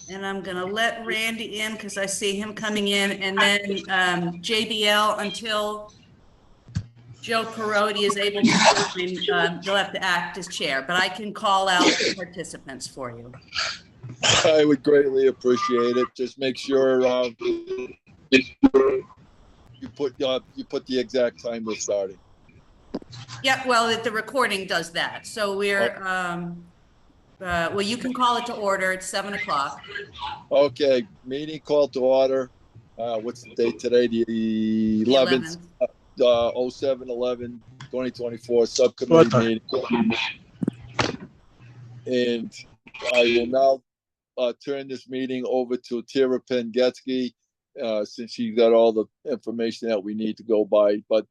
And I'm going to let Randy in because I see him coming in, and then JBL until Joe Perotti is able to join, you'll have to act as chair, but I can call out the participants for you. I would greatly appreciate it. Just make sure you put the exact time we're starting. Yeah, well, the recording does that. So we're, well, you can call it to order. It's 7 o'clock. Okay, meeting called to order. What's the date today? The 11th. 07/11/2024 subcommittee meeting. And I will now turn this meeting over to Tara Pengetsky, since she got all the information that we need to go by. But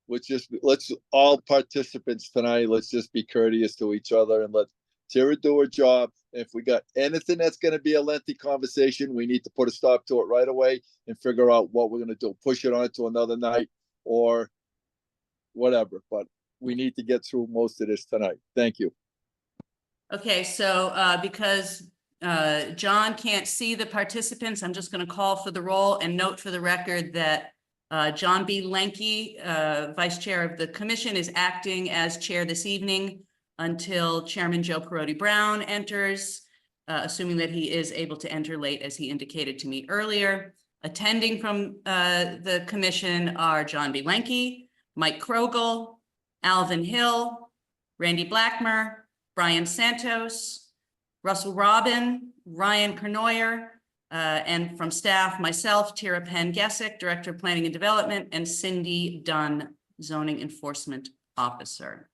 let's all participants tonight, let's just be courteous to each other and let Tara do her job. If we got anything that's going to be a lengthy conversation, we need to put a stop to it right away and figure out what we're going to do. Push it on to another night or whatever. But we need to get through most of this tonight. Thank you. Okay, so because John can't see the participants, I'm just going to call for the roll and note for the record that John B. Lenke, Vice Chair of the Commission, is acting as chair this evening until Chairman Joe Perotti Brown enters, assuming that he is able to enter late, as he indicated to me earlier. Attending from the commission are John B. Lenke, Mike Krogel, Alvin Hill, Randy Blackmer, Brian Santos, Russell Robin, Ryan Kernoyer, and from staff, myself, Tara Penn-Gessick, Director of Planning and Development, and Cindy Dunn, Zoning Enforcement Officer.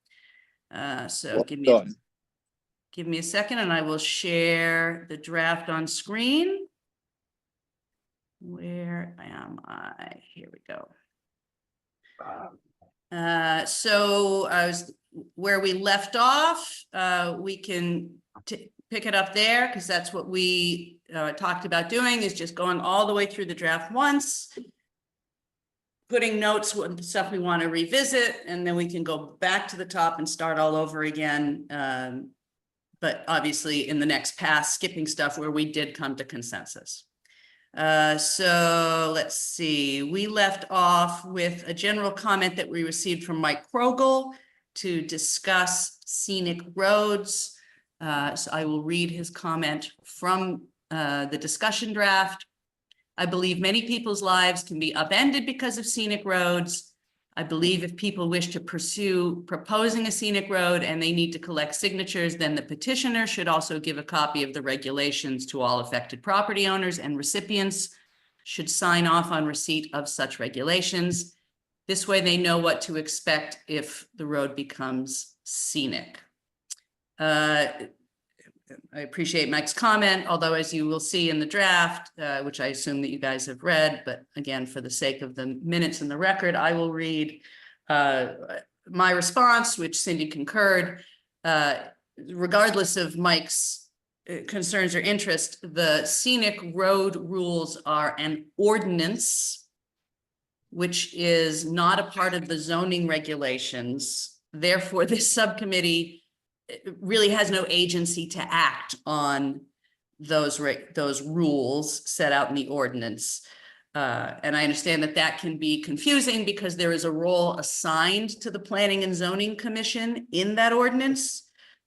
So give me a second and I will share the draft on screen. Where am I? Here we go. So I was where we left off. We can pick it up there because that's what we talked about doing, is just going all the way through the draft once, putting notes, what stuff we want to revisit, and then we can go back to the top and start all over again. But obviously in the next pass, skipping stuff where we did come to consensus. So let's see, we left off with a general comment that we received from Mike Krogel to discuss scenic roads. So I will read his comment from the discussion draft. I believe many people's lives can be upended because of scenic roads. I believe if people wish to pursue proposing a scenic road and they need to collect signatures, then the petitioner should also give a copy of the regulations to all affected property owners, and recipients should sign off on receipt of such regulations. This way they know what to expect if the road becomes scenic. I appreciate Mike's comment, although as you will see in the draft, which I assume that you guys have read, but again, for the sake of the minutes in the record, I will read my response, which Cindy concurred. Regardless of Mike's concerns or interest, the scenic road rules are an ordinance, which is not a part of the zoning regulations. Therefore, this subcommittee really has no agency to act on those rules set out in the ordinance. And I understand that that can be confusing because there is a role assigned to the Planning and Zoning Commission in that ordinance.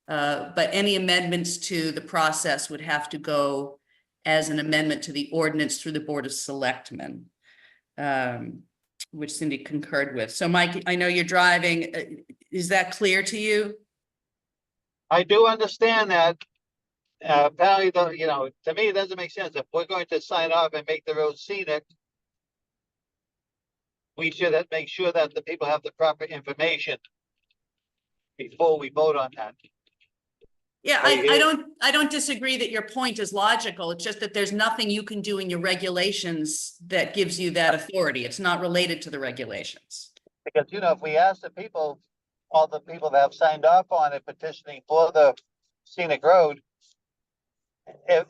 But any amendments to the process would have to go as an amendment to the ordinance through the Board of Selectmen, which Cindy concurred with. So Mike, I know you're driving. Is that clear to you? I do understand that. Apparently, to me, it doesn't make sense. If we're going to sign off and make the road scenic, we should make sure that the people have the proper information before we vote on that. Yeah, I don't disagree that your point is logical. It's just that there's nothing you can do in your regulations that gives you that authority. It's not related to the regulations. Because, if we ask the people, all the people that have signed off on it petitioning for the scenic road,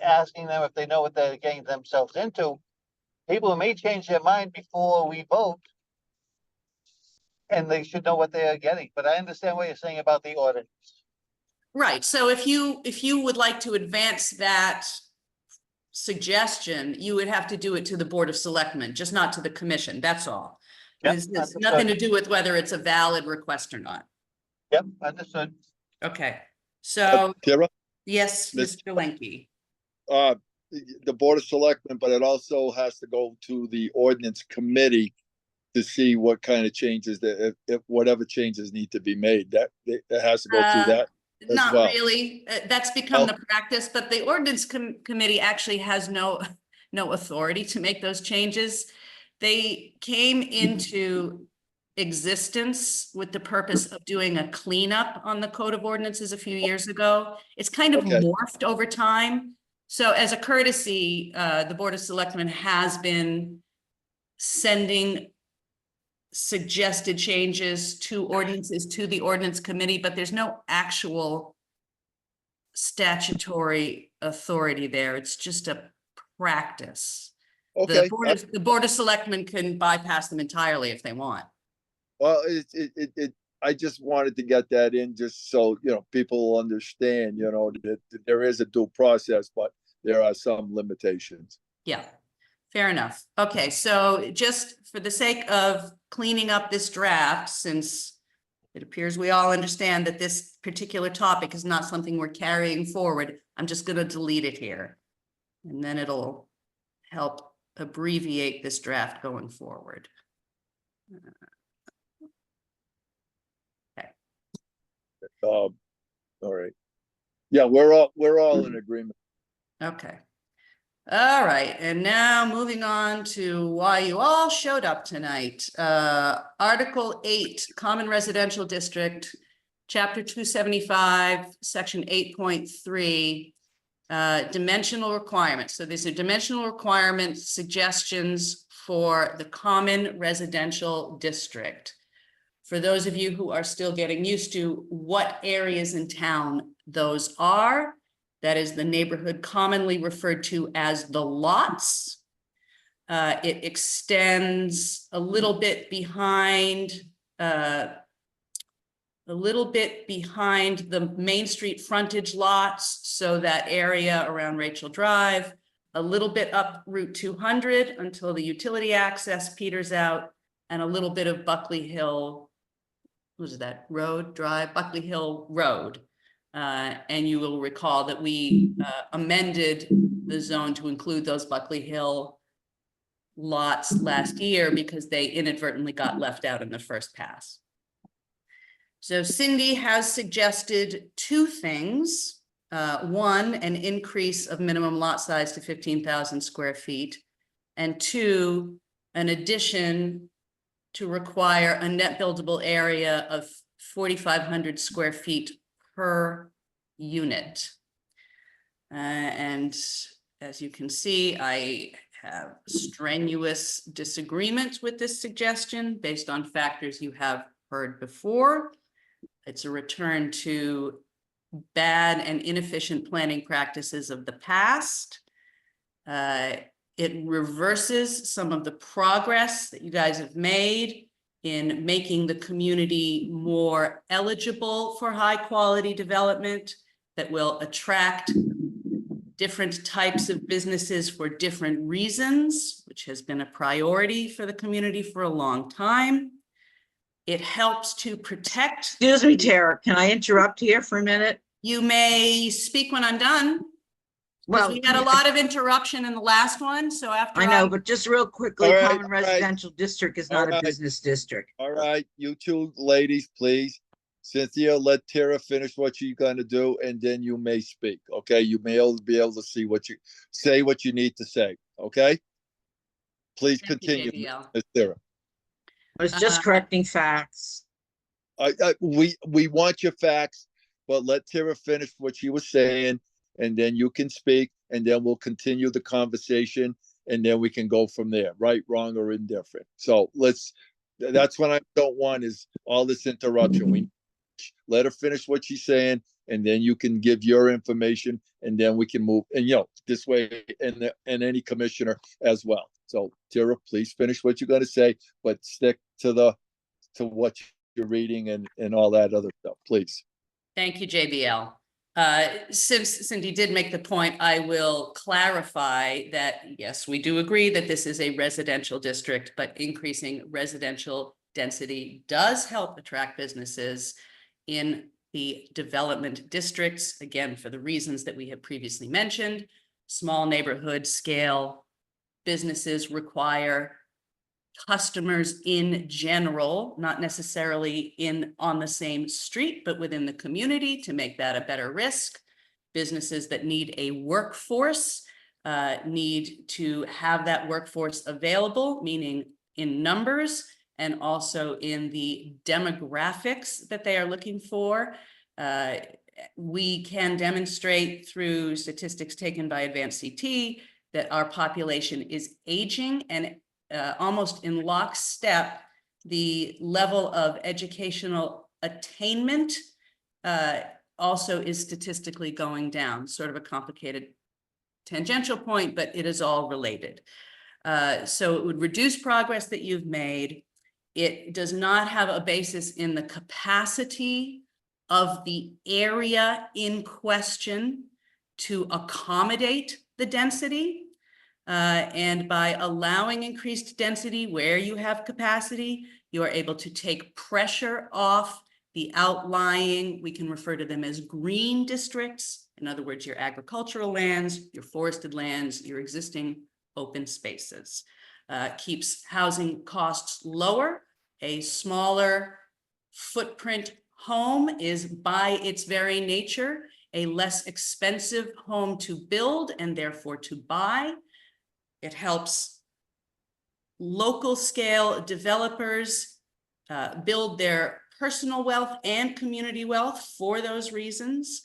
asking them if they know what they're getting themselves into, people may change their mind before we vote, and they should know what they are getting. But I understand what you're saying about the ordinance. Right. So if you would like to advance that suggestion, you would have to do it to the Board of Selectmen, just not to the commission. That's all. Yep, It's understood. nothing to do with whether it's a valid request or not. Yep, understood. Okay, so Tara, yes, Miss- Mr. Lenke. uh, the Board of Selectmen, but it also has to go to the ordinance committee to see what kind of changes that, if whatever changes need to be made, that it has to go through that. as Not well. really. That's become the practice, but the ordinance committee actually has no authority to make those changes. They came into existence with the purpose of doing a cleanup on the Code of Ordinances a few years ago. It's kind of Okay. morphed over time. So as a courtesy, the Board of Selectmen has been sending suggested changes to ordinances to the ordinance committee, but there's no actual statutory authority there. It's just a practice. Okay, The Board of Selectmen can bypass them entirely if they want. well, I just wanted to get that in just so, people will understand, that there is a due process, but there are some limitations. Yeah, fair enough. Okay, so just for the sake of cleaning up this draft, since it appears we all understand that this particular topic is not something we're carrying forward, I'm just going to delete it here. And then it'll help abbreviate this draft going forward. All right. Yeah, we're all in agreement. Okay. All right, and now moving on to why you all showed up tonight. Article 8, Common Residential District, Chapter 275, Section 8.3, dimensional requirements. So these are dimensional requirement suggestions for the Common Residential District. For those of you who are still getting used to what areas in town those are, that is the neighborhood commonly referred to as the lots. It extends a little bit behind the Main Street frontage lots. So that area around Rachel Drive, a little bit up Route 200 until the utility access peters out, and a little bit of Buckley Hill, what is that, Buckley Hill Road. And you will recall that we amended the zone to include those Buckley Hill lots last year because they inadvertently got left out in the first pass. So Cindy has suggested two things. One, an increase of minimum lot size to 15,000 square feet. And two, an addition to require a net buildable area of 4,500 square feet per unit. And as you can see, I have strenuous disagreement with this suggestion based on factors you have heard before. It's a return to bad and inefficient planning practices of the past. It reverses some of the progress that you guys have made in making the community more eligible for high quality development that will attract different types of businesses for different reasons, which has been a priority for the community for a long time. It helps to protect. Excuse me, Tara, can I interrupt here for a minute? You may speak when I'm done. Well, we had a lot of interruption in the last one, so after I know, but just real quickly, All right, common all right. residential district is not All a right. business district. All right, you two ladies, please. Cynthia, let Tara finish what she's gonna do, and then you may speak, okay? You may be able to see what you need to say, okay? Please Thank you, continue, JBL. Ms. Tara. I was just correcting facts. We want your facts, but let Tara finish what she was saying, and then you can speak, and then we'll continue the conversation, and then we can go from there, right, wrong, or indifferent. So that's what I don't want is all this interruption. We let her finish what she's saying, and then you can give your information, and then we can move, and this way, and any commissioner as well. So Tara, please finish what you're gonna say, but stick to what you're reading and all that other stuff, please. Thank you, JBL. Since Cindy did make the point, I will clarify that, yes, we do agree that this is a residential district, but increasing residential density does help attract businesses in the development districts, again, for the reasons that we have previously mentioned. Small neighborhood scale businesses require customers in general, not necessarily on the same street, but within the community to make that a better risk. Businesses that need a workforce need to have that workforce available, meaning in numbers and also in the demographics that they are looking for. We can demonstrate through statistics taken by Advanced CT that our population is aging, and almost in lockstep, the level of educational attainment also is statistically going down. Sort of a complicated tangential point, but it is all related. So it would reduce progress that you've made. It does not have a basis in the capacity of the area in question to accommodate the density. And by allowing increased density where you have capacity, you are able to take pressure off the outlying, we can refer to them as green districts. In other words, your agricultural lands, your forested lands, your existing open spaces. Keeps housing costs lower. A smaller footprint home is by its very nature a less expensive home to build and therefore to buy. It helps local scale developers build their personal wealth and community wealth for those reasons.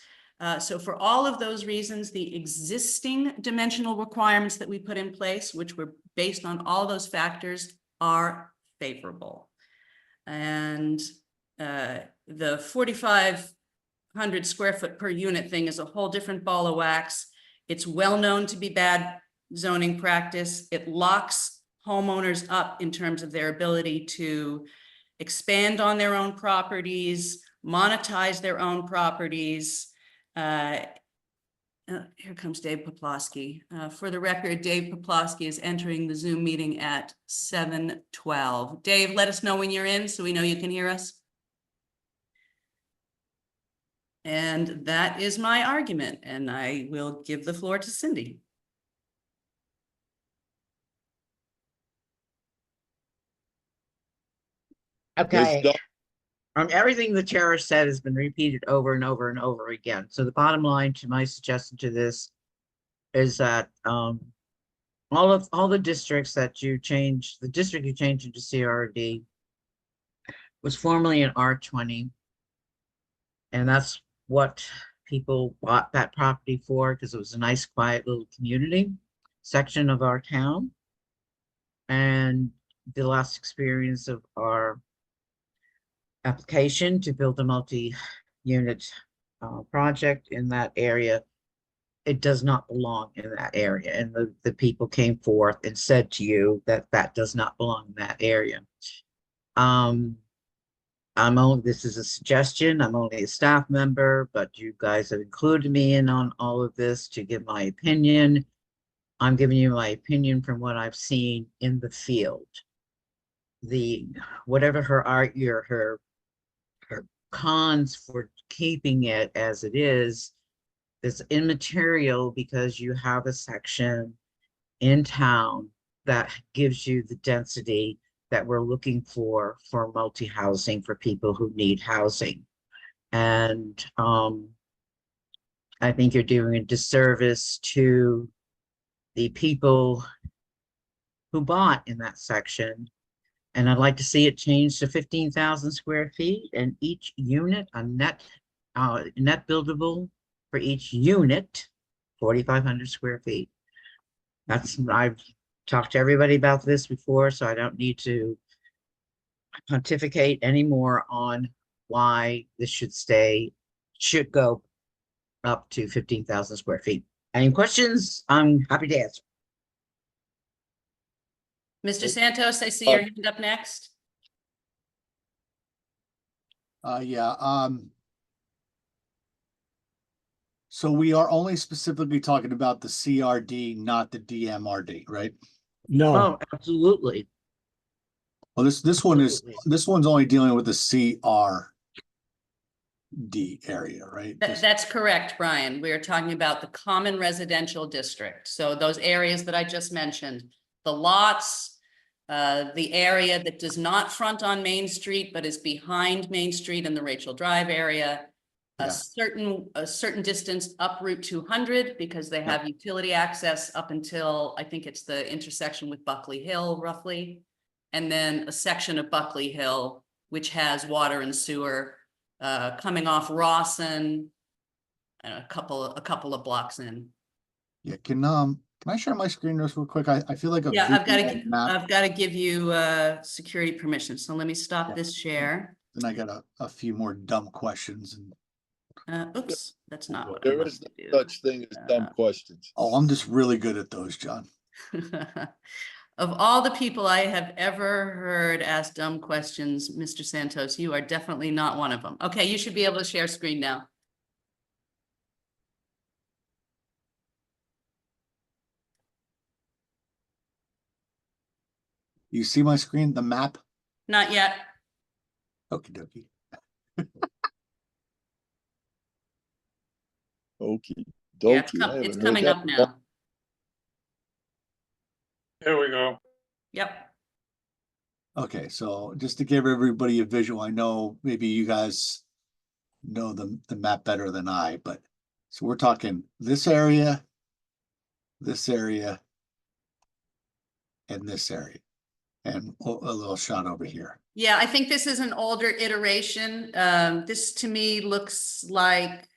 So for all of those reasons, the existing dimensional requirements that we put in place, which were based on all those factors, are favorable. And the 4,500 square foot per unit thing is a whole different ball of wax. It's well known to be bad zoning practice. It locks homeowners up in terms of their ability to expand on their own properties, monetize their own properties. Here comes Dave Poplawski. For the record, Dave Poplawski is entering the Zoom meeting at 7:12. Dave, let us know when you're in so we know you can hear us. And that is my argument, and I will give the floor to Cindy. Okay. Doug. Everything the chair said has been repeated over and over and over again. So the bottom line to my suggestion to this is that all the districts that you changed, the district you changed into CRD was formerly an R20. And that's what people bought that property for, because it was a nice, quiet little community section of our town. And the last experience of our application to build a multi-unit project in that area, it does not belong in that area. And the people came forth and said to you that that does not belong in that area. This is a suggestion. I'm only a staff member, but you guys have included me in on all of this to give my opinion. I'm giving you my opinion from what I've seen in the field. Whatever her cons for keeping it as it is immaterial, because you have a section in town that gives you the density that we're looking for multi-housing for people who need housing. And I think you're doing a disservice to the people who bought in that section. And I'd like to see it changed to 15,000 square feet, and each unit a net buildable for each unit, 4,500 square feet. I've talked to everybody about this before, so I don't need to pontificate anymore on why this should go up to 15,000 square feet. Any questions? I'm happy to answer. Mr. Santos, I see your hand up next. Yeah, So we are only specifically talking about the CRD, not the DMRD, right? No, Oh, absolutely. Well, this one's only dealing with the CRD area, right? That's correct, Brian. We are talking about the common residential district. So those areas that I just mentioned, the lots, the area that does not front on Main Street, but is behind Main Street in the Rachel Drive area. Yeah. A certain distance up Route 200 because they have utility access up until, I think it's the intersection with Buckley Hill roughly. And then a section of Buckley Hill, which has water and sewer coming off Rawson, and a couple of blocks in. Yeah, can I share my screen just real quick? I feel like a Yeah, visual map, I've got to give you security permission. So let me stop this share. and I got a few more dumb questions and Oops, that's not what I There wanted is to do. no such thing as dumb questions. oh, I'm just really good at those, John. Of all the people I have ever heard ask dumb questions, Mr. Santos, you are definitely not one of them. Okay, you should be able to share screen now. You see my screen, the map? Not yet. Okie dokie. Okay. Yeah, Dokey. it's coming up now. there we go. Yep. Okay, so just to give everybody a visual, I know maybe you guys know the map better than I, but so we're talking this area, and this area, and a little shot over here. Yeah, I think this is an older iteration. This to me looks like,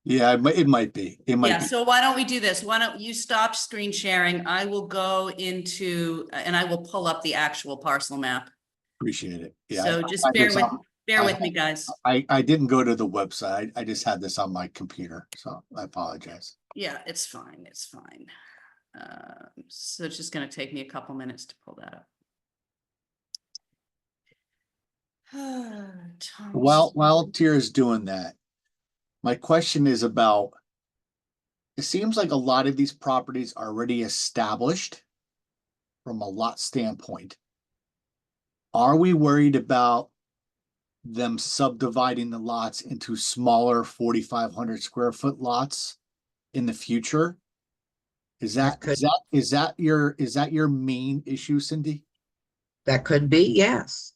Yeah, it might be. It might yeah, be. so why don't we do this? Why don't you stop screen sharing? I will go into, and I will pull up the actual parcel map. Appreciate it. Yeah. So just bear with me, guys. I didn't go to the website. I just had this on my computer, so I apologize. Yeah, it's fine, it's fine. So it's just gonna take me a couple minutes to pull that up. While Tira's doing that, my question is about, it seems like a lot of these properties are already established from a lot standpoint. Are we worried about them subdividing the lots into smaller 4,500 square foot lots in the future? Is that your main issue, Cindy? That could be, yes.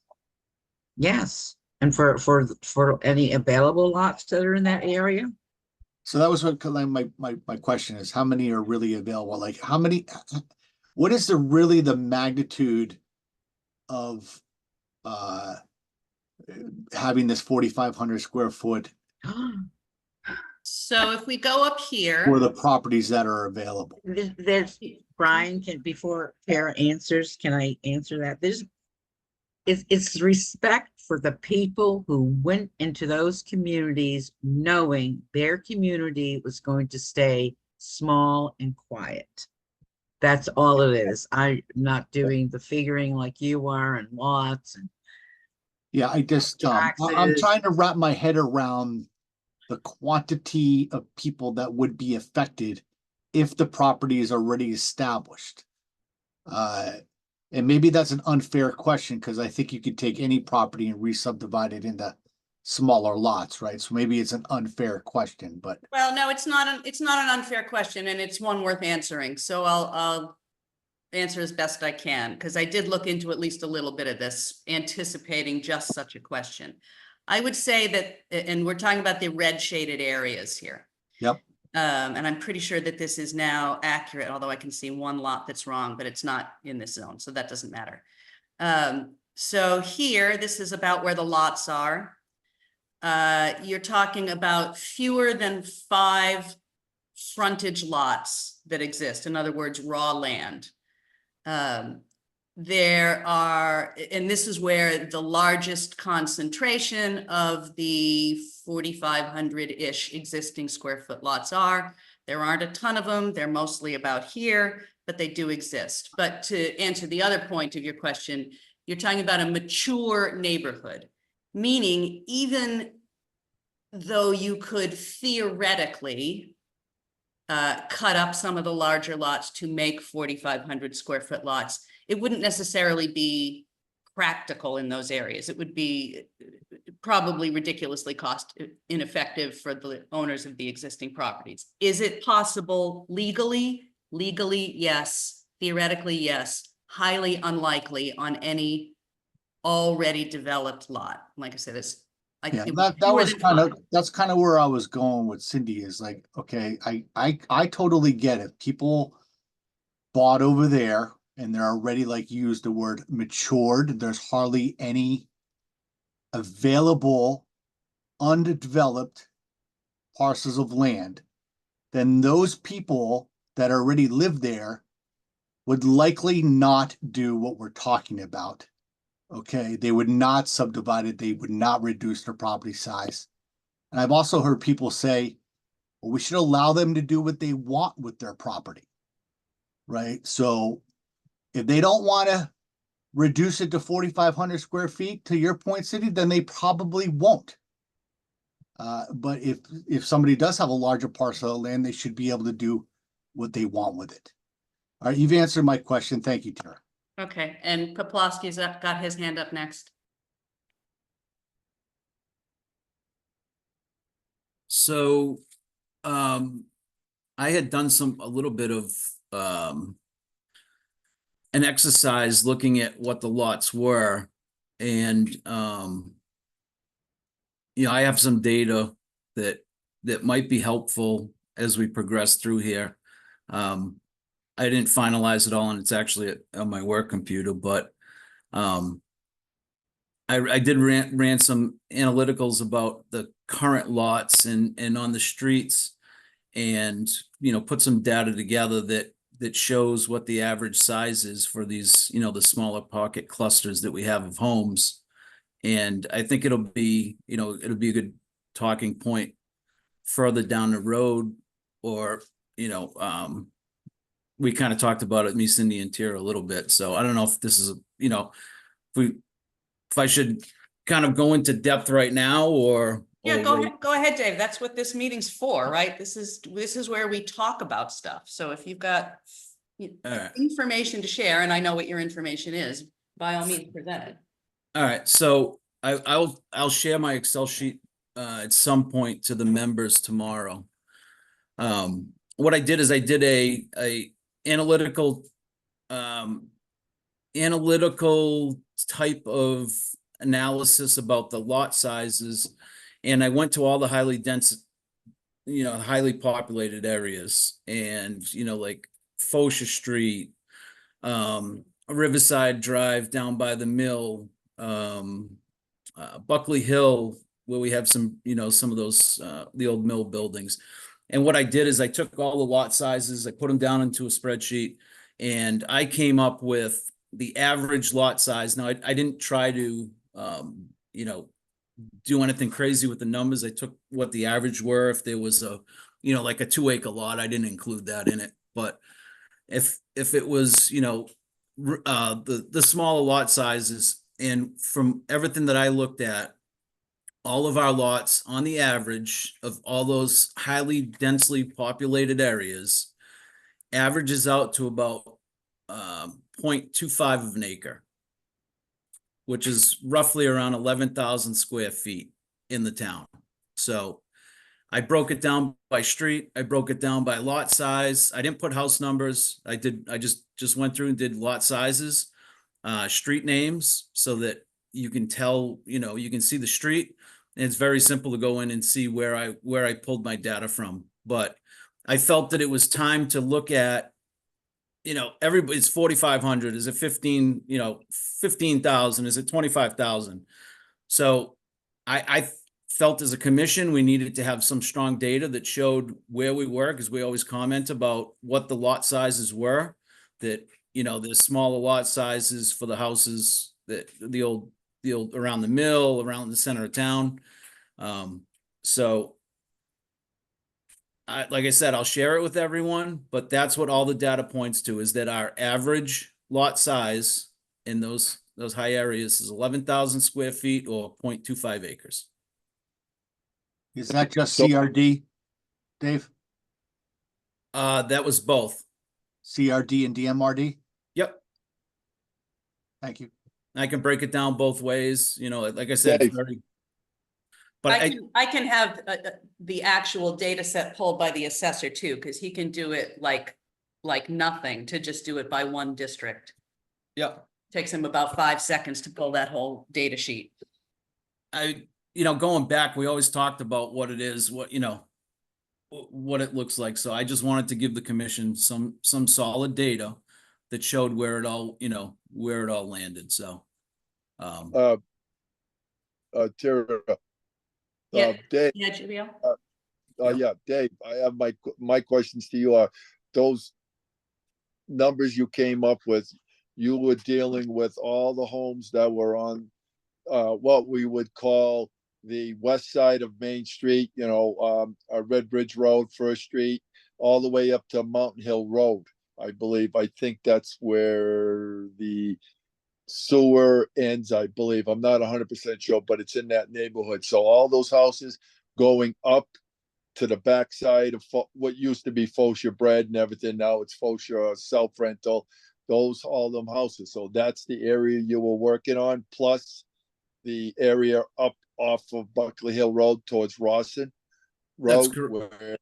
Yes, and for any available lots that are in that area? So that was what my question is, how many are really available? Like how many, what is the magnitude of having this 4,500 square foot So if we go up for here, the properties that are available? There's, Brian, before Tara answers, can I answer that? It's respect for the people who went into those communities knowing their community was going to stay small and quiet. That's all it is. I'm not doing the figuring like you are and lots and. Yeah, I'm Taxes. trying to wrap my head around the quantity of people that would be affected if the property is already established. And maybe that's an unfair question because I think you could take any property and re-subdivide it into smaller lots, right? So maybe it's an unfair question, but well, no, it's not an unfair question, and it's one worth answering. So I'll answer as best I can, because I did look into at least a little bit of this, anticipating just such a question. I would say that, and we're talking about the red shaded areas here. Yep. And I'm pretty sure that this is now accurate, although I can see one lot that's wrong, but it's not in this zone, so that doesn't matter. So here, this is about where the lots are. You're talking about fewer than 5 frontage lots that exist. In other words, raw land. There are, and this is where the largest concentration of the 4,500-ish existing square foot lots are. There aren't a ton of them. They're mostly about here, but they do exist. But to answer the other point of your question, you're talking about a mature neighborhood, meaning even though you could theoretically cut up some of the larger lots to make 4,500 square foot lots, it wouldn't necessarily be practical in those areas. It would be probably ridiculously cost ineffective for the owners of the existing properties. Is it possible legally? Legally, yes. Theoretically, yes. Highly unlikely on any already developed lot. Like I said, it's Yeah, that's kind of where I was going with Cindy is like, okay, I totally get it. People bought over there and they're already, like you used the word, matured. There's hardly any available undeveloped parcels of land. Then those people that already live there would likely not do what we're talking about. Okay, they would not subdivide it. They would not reduce their property size. And I've also heard people say, well, we should allow them to do what they want with their property. Right? So if they don't want to reduce it to 4,500 square feet, to your point, Cindy, then they probably won't. But if somebody does have a larger parcel of land, they should be able to do what they want with it. All right, you've answered my question. Thank you, Tara. Okay, and Poplawski's got his hand up next. So, I had done a little bit of, an exercise looking at what the lots were. And, I have some data that might be helpful as we progress through here. I didn't finalize it all, and it's actually on my work computer, but I did ran some analyticals about the current lots and on the streets, and put some data together that shows what the average size is for these, the smaller pocket clusters that we have of homes. And I think it'll be a good talking point further down the road, or we kind of talked about it, me, Cindy, and Tira a little bit. So I don't know if this is, if I should kind of go into depth right now, or Yeah, wait. go ahead, Dave. That's what this meeting's for, right? This is where we talk about stuff. So if you've got All right. information to share, and I know what your information is, by all means, present it. All right, so I'll share my Excel sheet at some point to the members tomorrow. What I did is I did a analytical type of analysis about the lot sizes, and I went to all the highly dense, highly populated areas, and like Fosha Street, Riverside Drive down by the mill, Buckley Hill, where we have some of those the old mill buildings. And what I did is I took all the lot sizes, I put them down into a spreadsheet, and I came up with the average lot size. Now, I didn't try to, do anything crazy with the numbers. I took what the average were. If there was a, like a 2-acre lot, I didn't include that in it. But if it was, the smaller lot sizes, and from everything that I looked at, all of our lots on the average of all those highly densely populated areas averages out to about 0.25 of an acre, which is roughly around 11,000 square feet in the town. So I broke it down by street. I broke it down by lot size. I didn't put house numbers. I just went through and did lot sizes, street names, so that you can tell, you can see the street. And it's very simple to go in and see where I pulled my data from. But I felt that it was time to look at, everybody's 4,500. Is it 15,000? Is it 25,000? So I felt as a commission, we needed to have some strong data that showed where we were, because we always comment about what the lot sizes were, that, there's smaller lot sizes for the houses that the old around the mill, around the center of town. So like I said, I'll share it with everyone, but that's what all the data points to, is that our average lot size in those high areas is 11,000 square feet, or 0.25 acres. Is that just CRD, Dave? That was both. CRD and DMRD? Yep. Thank you. I can break it down both ways, you know, like I said, it's Dave. very. But I can have the actual data set pulled by the assessor too, because he can do it like nothing to just do it by one district. yeah, Takes him about 5 seconds to pull that whole data sheet. going back, we always talked about what it is, what it looks like. So I just wanted to give the commission some solid data that showed where it all landed. So, Tara, Yeah. Dave, Yeah, Julio? yeah, Dave, I have my questions to you are, those numbers you came up with, you were dealing with all the homes that were on what we would call the west side of Main Street, Red Bridge Road, First Street, all the way up to Mountain Hill Road, I believe. I think that's where the sewer ends, I believe. I'm not 100% sure, but it's in that neighborhood. So all those houses going up to the backside of what used to be Fosha Bread and everything. Now it's Fosha Self-Rental. All them houses. So that's the area you were working on, plus the area up off of Buckley Hill Road towards Rawson That's Road. Where,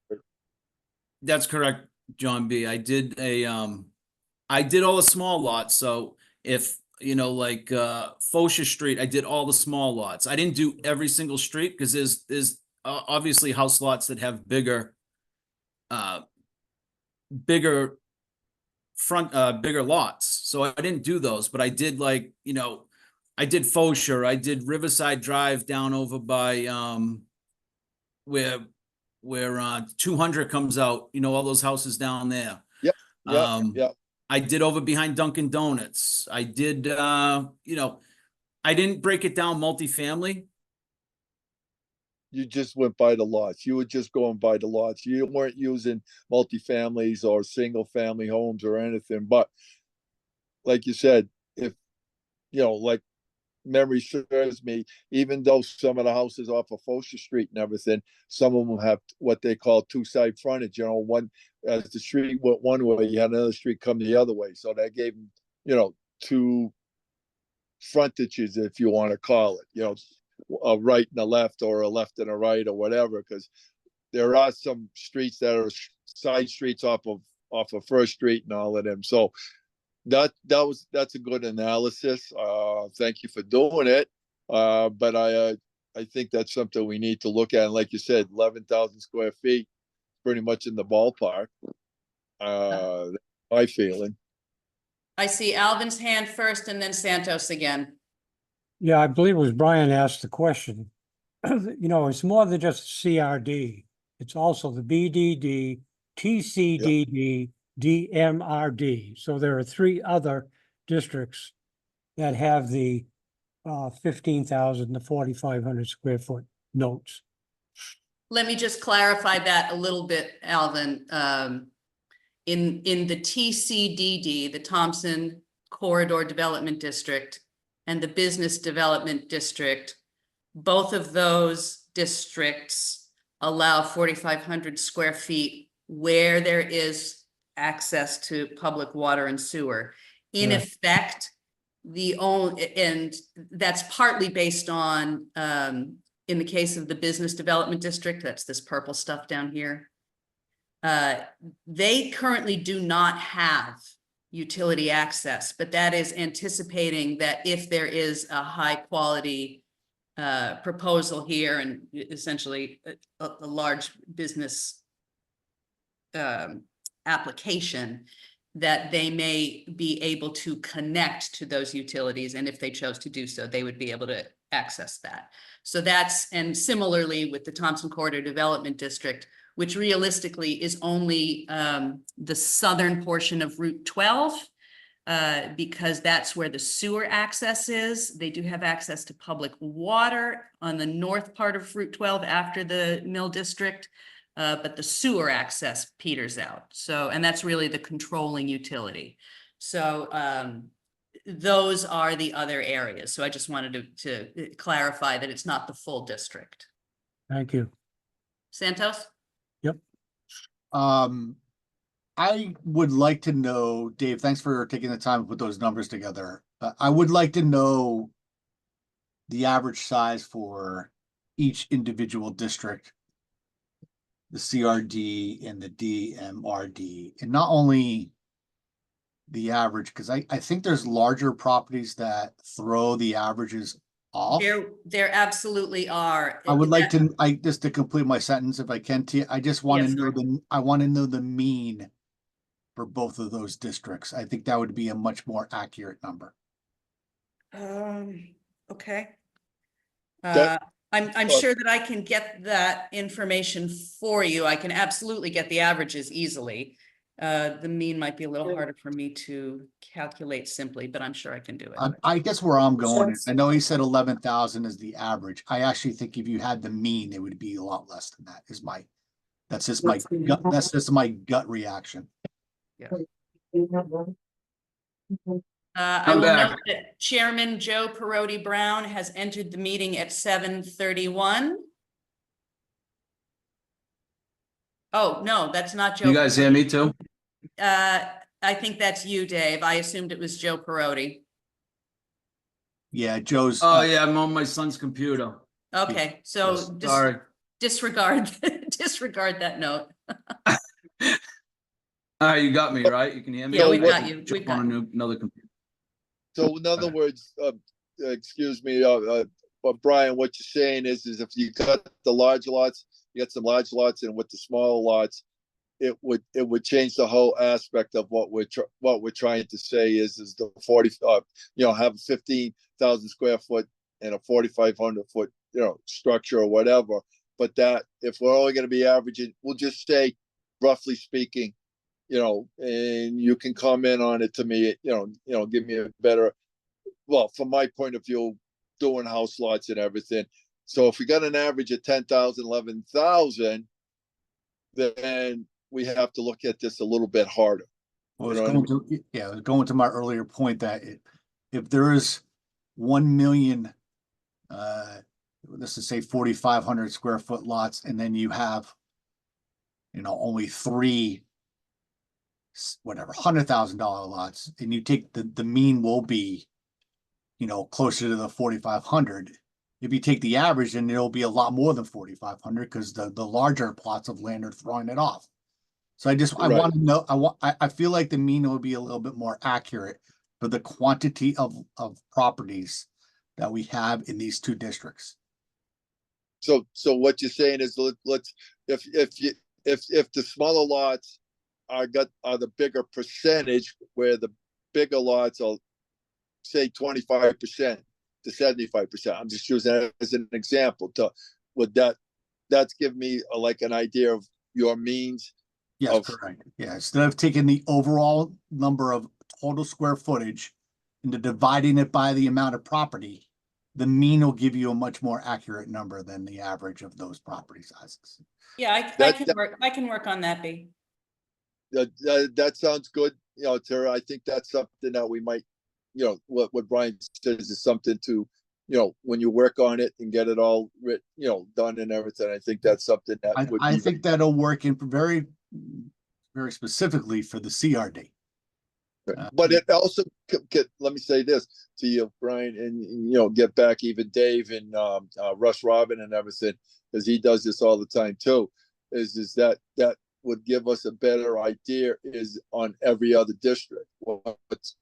that's correct, John B. I did I did all the small lots. So if, like Fosha Street, I did all the small lots. I didn't do every single street because there's obviously house lots that have bigger bigger lots. So I didn't do those, but I did I did Fosha, I did Riverside Drive down over by where 200 comes out, all those houses down there. yep, yep, yep. I did over behind Dunkin' Donuts. I did I didn't break it down multifamily. You just went by the lots. You were just going by the lots. You weren't using multifamilies or single family homes or anything. But like you said, if like memory serves me, even though some of the houses off of Fosha Street and everything, some of them have what they call two-side frontage. One as the street went one way, you had another street come the other way. So that gave them, two frontages, if you want to call it, a right and a left, or a left and a right, or whatever, because there are some streets that are side streets off of First Street and all of them. So that's a good analysis. Thank you for doing it. But I think that's something we need to look at. And like you said, 11,000 square feet, pretty much in the ballpark. My feeling. I see Alvin's hand first and then Santos again. Yeah, I believe it was Brian asked the question. It's more than just CRD. It's also the BDD, TCDD, DMRD. So there are 3 other districts that have the 15,000 to 4,500 square foot notes. Let me just clarify that a little bit, Alvin. In the TCDD, the Thompson Corridor Development District, and the Business Development District, both of those districts allow 4,500 square feet where there is access to public water and sewer. In Right. effect, and that's partly based on, in the case of the Business Development District, that's this purple stuff down here. They currently do not have utility access, but that is anticipating that if there is a high quality proposal here and essentially a large business application, that they may be able to connect to those utilities. And if they chose to do so, they would be able to access that. So and similarly with the Thompson Corridor Development District, which realistically is only the southern portion of Route 12, because that's where the sewer access is. They do have access to public water on the north part of Route 12 after the Mill District, but the sewer access peters out. So, and that's really the controlling utility. So those are the other areas. So I just wanted to clarify that it's not the full district. Thank you. Santos? Um, I would like to know, Dave, thanks for taking the time to put those numbers together. I would like to know the average size for each individual district, the CRD and the DMRD, and not only the average, because I think there's larger properties that throw the averages off. There absolutely are. I would like to, just to complete my sentence, if I can, I just want to Yes, know sir. I want to know the mean for both of those districts. I think that would be a much more accurate number. Okay. That- I'm sure that I can get that information for you. I can absolutely get the averages easily. The mean might be a little harder for me to calculate simply, but I'm sure I can do it. I guess where I'm going is, I know he said 11,000 is the average. I actually think if you had the mean, it would be a lot less than that, that's just my gut reaction. I I'm will back. note that Chairman Joe Perotti Brown has entered the meeting at 7:31. Oh, no, that's not Joe. You guys hear me too? I think that's you, Dave. I assumed it was Joe Perotti. Yeah, Joe's. Oh yeah, I'm on my son's computer. Okay, so Yes, Sorry. disregard disregard that note. All right, you got me, right? You can hear me? Yeah, So we've what- got you. We've got you. Another computer. So in other Okay. words, excuse me, but Brian, what you're saying is if you cut the large lots, you got some large lots, and with the smaller lots, it would change the whole aspect of what we're trying to say is the 40, have a 15,000 square foot and a 4,500 foot, structure or whatever. But that if we're only going to be averaging, we'll just say, roughly speaking, and you can comment on it to me, give me a better, well, from my point of view, doing house lots and everything. So if we got an average of 10,000, 11,000, then we have to look at this a little bit harder. I was You know what I I was going to my earlier point that if there is 1 million, let's just say 4,500 square foot lots, and then you have, only three, whatever, $100,000 lots, and you take the mean will be, closer to the 4,500. If you take the average, then it'll be a lot more than 4,500 because the larger plots of land are throwing it off. So I Right. want to know, I feel like the mean will be a little bit more accurate for the quantity of properties that we have in these two districts. So what you're saying is let's if the smaller lots are the bigger percentage, where the bigger lots are, say, 25% to 75%. I'm just using that as an example. That's give me like an idea of your means. Yes, correct. Yeah, instead of taking the overall number of total square footage and dividing it by the amount of property, the mean will give you a much more accurate number than the average of those property sizes. Yeah, I can work on that, B. That sounds good, Tara. I think that's something that we might, what Brian says is something to, when you work on it and get it all done and everything. I think that's something that would I be. think that'll work in very, very specifically for the CRD. But it also let me say this to you, Brian, and get back even Dave and Russ Robin and everything, because he does this all the time too. Is that would give us a better idea is on every other district.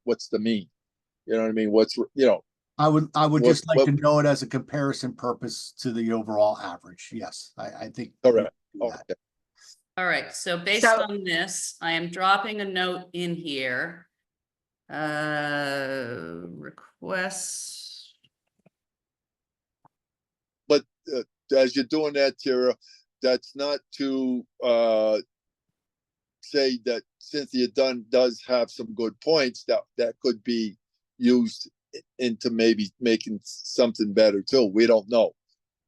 What's the mean? You know what I mean? I would just like to know it as a comparison purpose to the overall average. Yes, I think. Correct. Okay. All right, so based on this, I am dropping a note in here. Requests. But as you're doing that, Tara, that's not to say that Cynthia Dunn does have some good points that could be used into maybe making something better too. We don't know,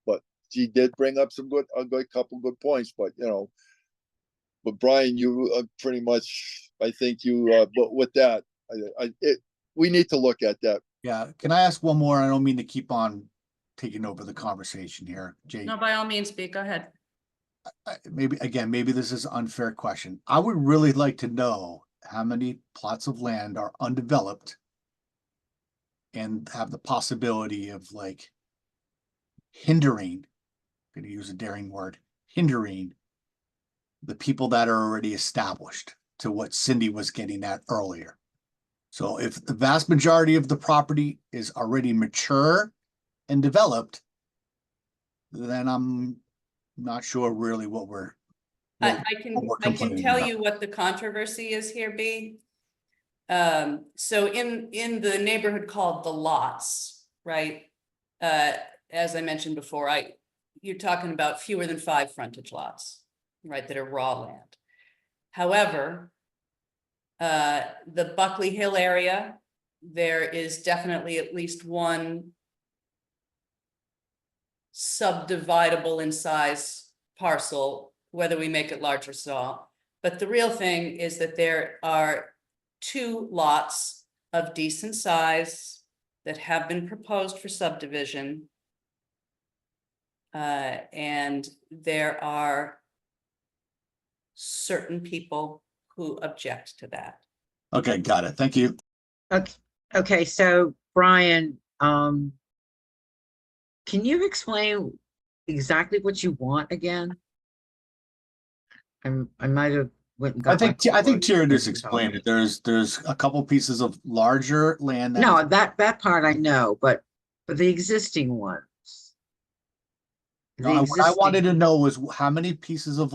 but she did bring up a good couple good points. But but Brian, you pretty much, I think but with that, we need to look at that. Yeah. Can I ask one more? I don't mean to keep on taking over the conversation here, Jay. No, by all means, B, go ahead. maybe this is an unfair question. I would really like to know how many plots of land are undeveloped and have the possibility of like hindering, I'm gonna use a daring word, hindering the people that are already established, to what Cindy was getting at earlier. So if the vast majority of the property is already mature and developed, then I'm not sure really what we're I what can we're I can complaining tell about. you what the controversy is here, B. So in the neighborhood called the Lots, right? As I mentioned before, you're talking about fewer than 5 frontage lots, right, that are raw land. However, the Buckley Hill area, there is definitely at least one subdividable in size parcel, whether we make it large or small. But the real thing is that there are 2 lots of decent size that have been proposed for subdivision. And there are certain people who object to that. Okay, got it. Thank you. Okay, so Brian, can you explain exactly what you want again? I might have went and I got my. think Tara just paperwork. explained it. There's a couple pieces of larger land that No, that part I know, but the existing ones. no, what I wanted to know was how many pieces of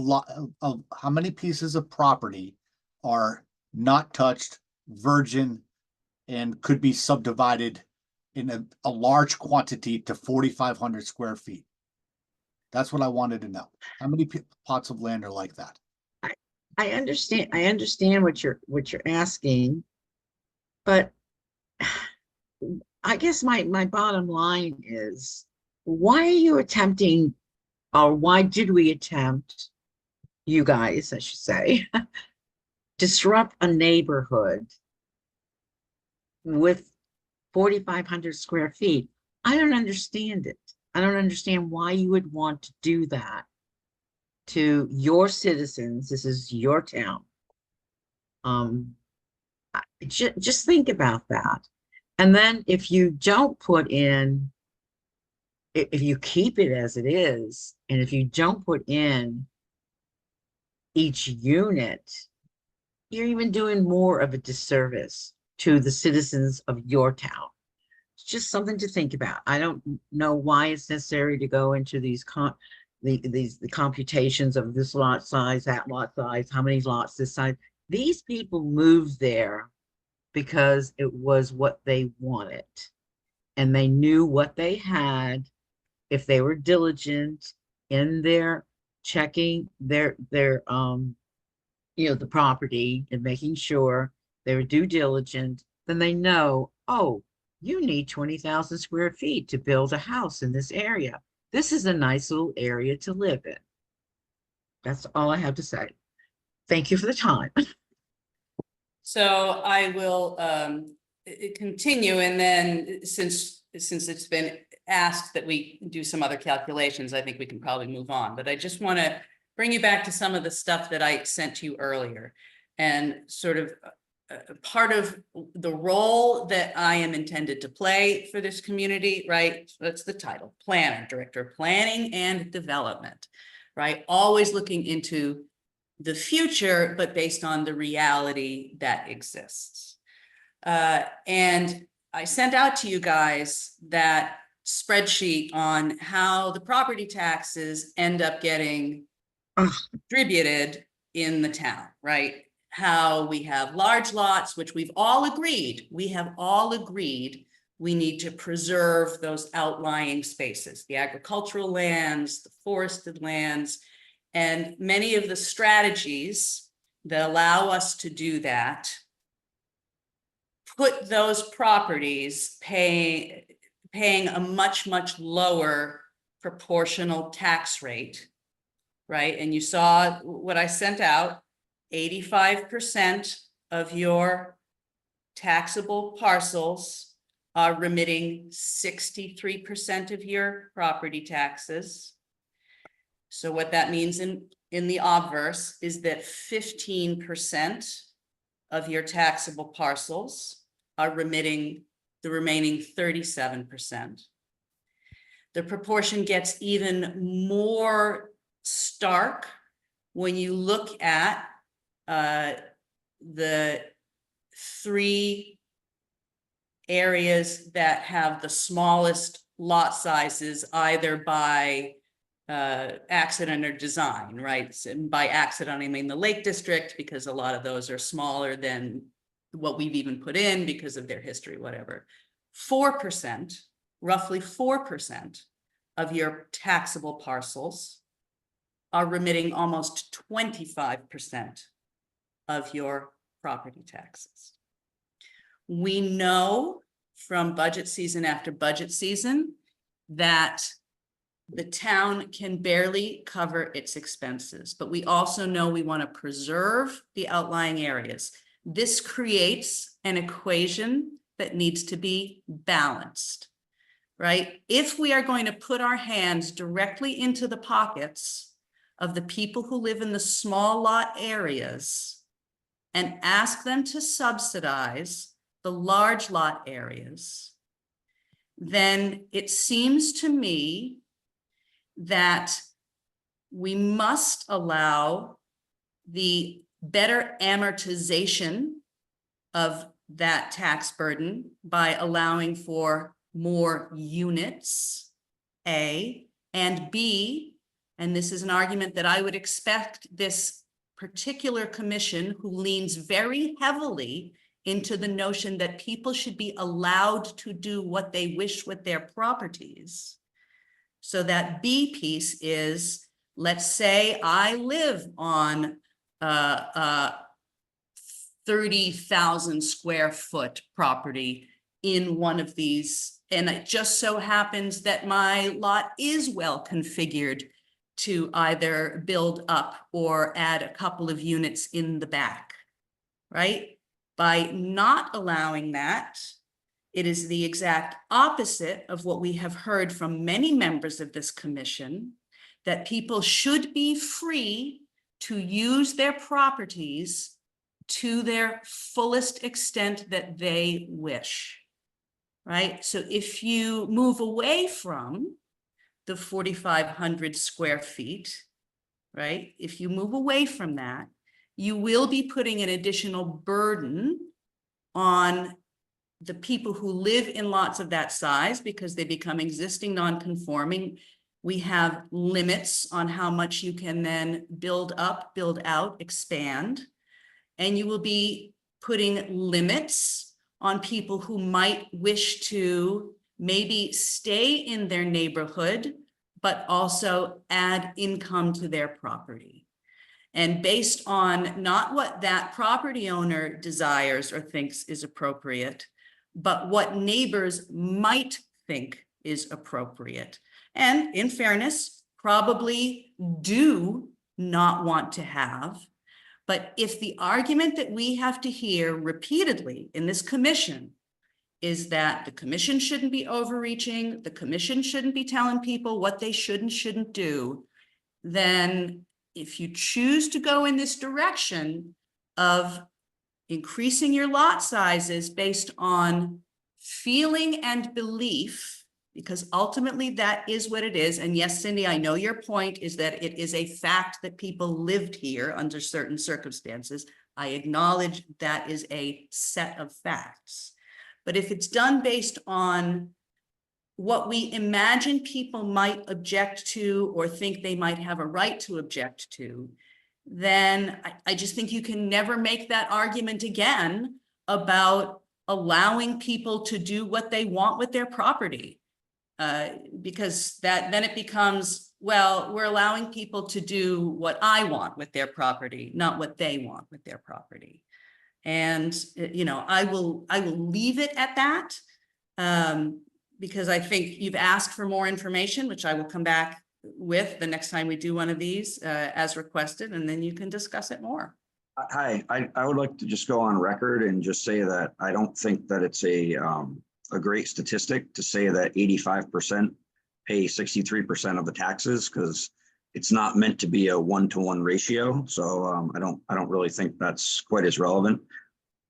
how many pieces of property are not touched, virgin, and could be subdivided in a large quantity to 4,500 square feet. That's what I wanted to know. How many plots of land are like that? I understand what you're asking, but I guess my bottom line is, why are you attempting, or why did we attempt, you guys, I should say, disrupt a neighborhood with 4,500 square feet? I don't understand it. I don't understand why you would want to do that to your citizens. This is your town. Just think about that. And then if you don't put in, if you keep it as it is, and if you don't put in each unit, you're even doing more of a disservice to the citizens of your town. It's just something to think about. I don't know why it's necessary to go into these the computations of this lot size, that lot size, how many lots this size. These people moved there because it was what they wanted, and they knew what they had if they were diligent in their checking their the property and making sure they were due diligent. Then they know, oh, you need 20,000 square feet to build a house in this area. This is a nice little area to live in. That's all I have to say. Thank you for the time. So I will continue, and then since it's been asked that we do some other calculations, I think we can probably move on. But I just want to bring you back to some of the stuff that I sent to you earlier, and sort of part of the role that I am intended to play for this community, right? So that's the title, planner, director of planning and development, right? Always looking into the future, but based on the reality that exists. And I sent out to you guys that spreadsheet on how the property taxes end up getting distributed in the town, right? How we have large lots, which we have all agreed we need to preserve those outlying spaces, the agricultural lands, the forested lands, and many of the strategies that allow us to do that put those properties paying a much lower proportional tax rate, right? And you saw what I sent out, 85% of your taxable parcels are remitting 63% of your property taxes. So what that means in the obverse is that 15% of your taxable parcels are remitting the remaining 37%. The proportion gets even more stark when you look at the 3 areas that have the smallest lot sizes, either by accident or design, right? And by accident, I mean the Lake District, because a lot of those are smaller than what we've even put in because of their history, whatever. 4%, roughly 4% of your taxable parcels are remitting almost 25% of your property taxes. We know from budget season after budget season that the town can barely cover its expenses, but we also know we want to preserve the outlying areas. This creates an equation that needs to be balanced, right? If we are going to put our hands directly into the pockets of the people who live in the small lot areas and ask them to subsidize the large lot areas, then it seems to me that we must allow the better amortization of that tax burden by allowing for more units, A, and B, and this is an argument that I would expect this particular commission, who leans very heavily into the notion that people should be allowed to do what they wish with their properties. So that B piece is, let's say I live on 30,000 square foot property in one of these, and it just so happens that my lot is well configured to either build up or add a couple of units in the back, right? By not allowing that, it is the exact opposite of what we have heard from many members of this commission, that people should be free to use their properties to their fullest extent that they wish, right? So if you move away from the 4,500 square feet, right? If you move away from that, you will be putting an additional burden on the people who live in lots of that size because they become existing non-conforming. We have limits on how much you can then build up, build out, expand. And you will be putting limits on people who might wish to maybe stay in their neighborhood, but also add income to their property. And based on not what that property owner desires or thinks is appropriate, but what neighbors might think is appropriate. And in fairness, probably do not want to have. But if the argument that we have to hear repeatedly in this commission is that the commission shouldn't be overreaching, the commission shouldn't be telling people what they should and shouldn't do, then if you choose to go in this direction of increasing your lot sizes based on feeling and belief, because ultimately that is what it is. And yes, Cindy, I know your point is that it is a fact that people lived here under certain circumstances. I acknowledge that is a set of facts. But if it's done based on what we imagine people might object to or think they might have a right to object to, then I just think you can never make that argument again about allowing people to do what they want with their property. Because then it becomes, well, we're allowing people to do what I want with their property, not what they want with their property. And, you know, I will leave it at that because I think you've asked for more information, which I will come back with the next time we do one of these as requested, and then you can discuss it more. Hi, I would like to just go on record and just say that I don't think that it's a great statistic to say that 85% pay 63% of the taxes, because it's not meant to be a 1-to-1 ratio. So I don't really think that's quite as relevant.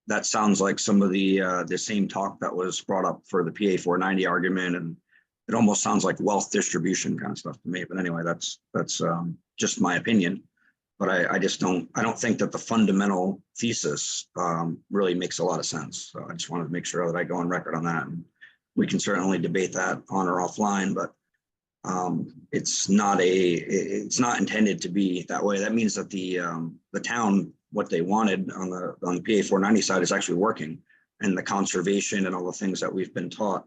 That sounds like some of the same talk that was brought up for the PA 490 argument, and it almost sounds like wealth distribution kind of stuff to me. But anyway, that's just my opinion. But I don't think that the fundamental thesis really makes a lot of sense. So I just wanted to make sure that I go on record on that. And we can certainly debate that on or offline, but it's not intended to be that way. That means that the town, what they wanted on the PA 490 side is actually working, and the conservation and all the things that we've been taught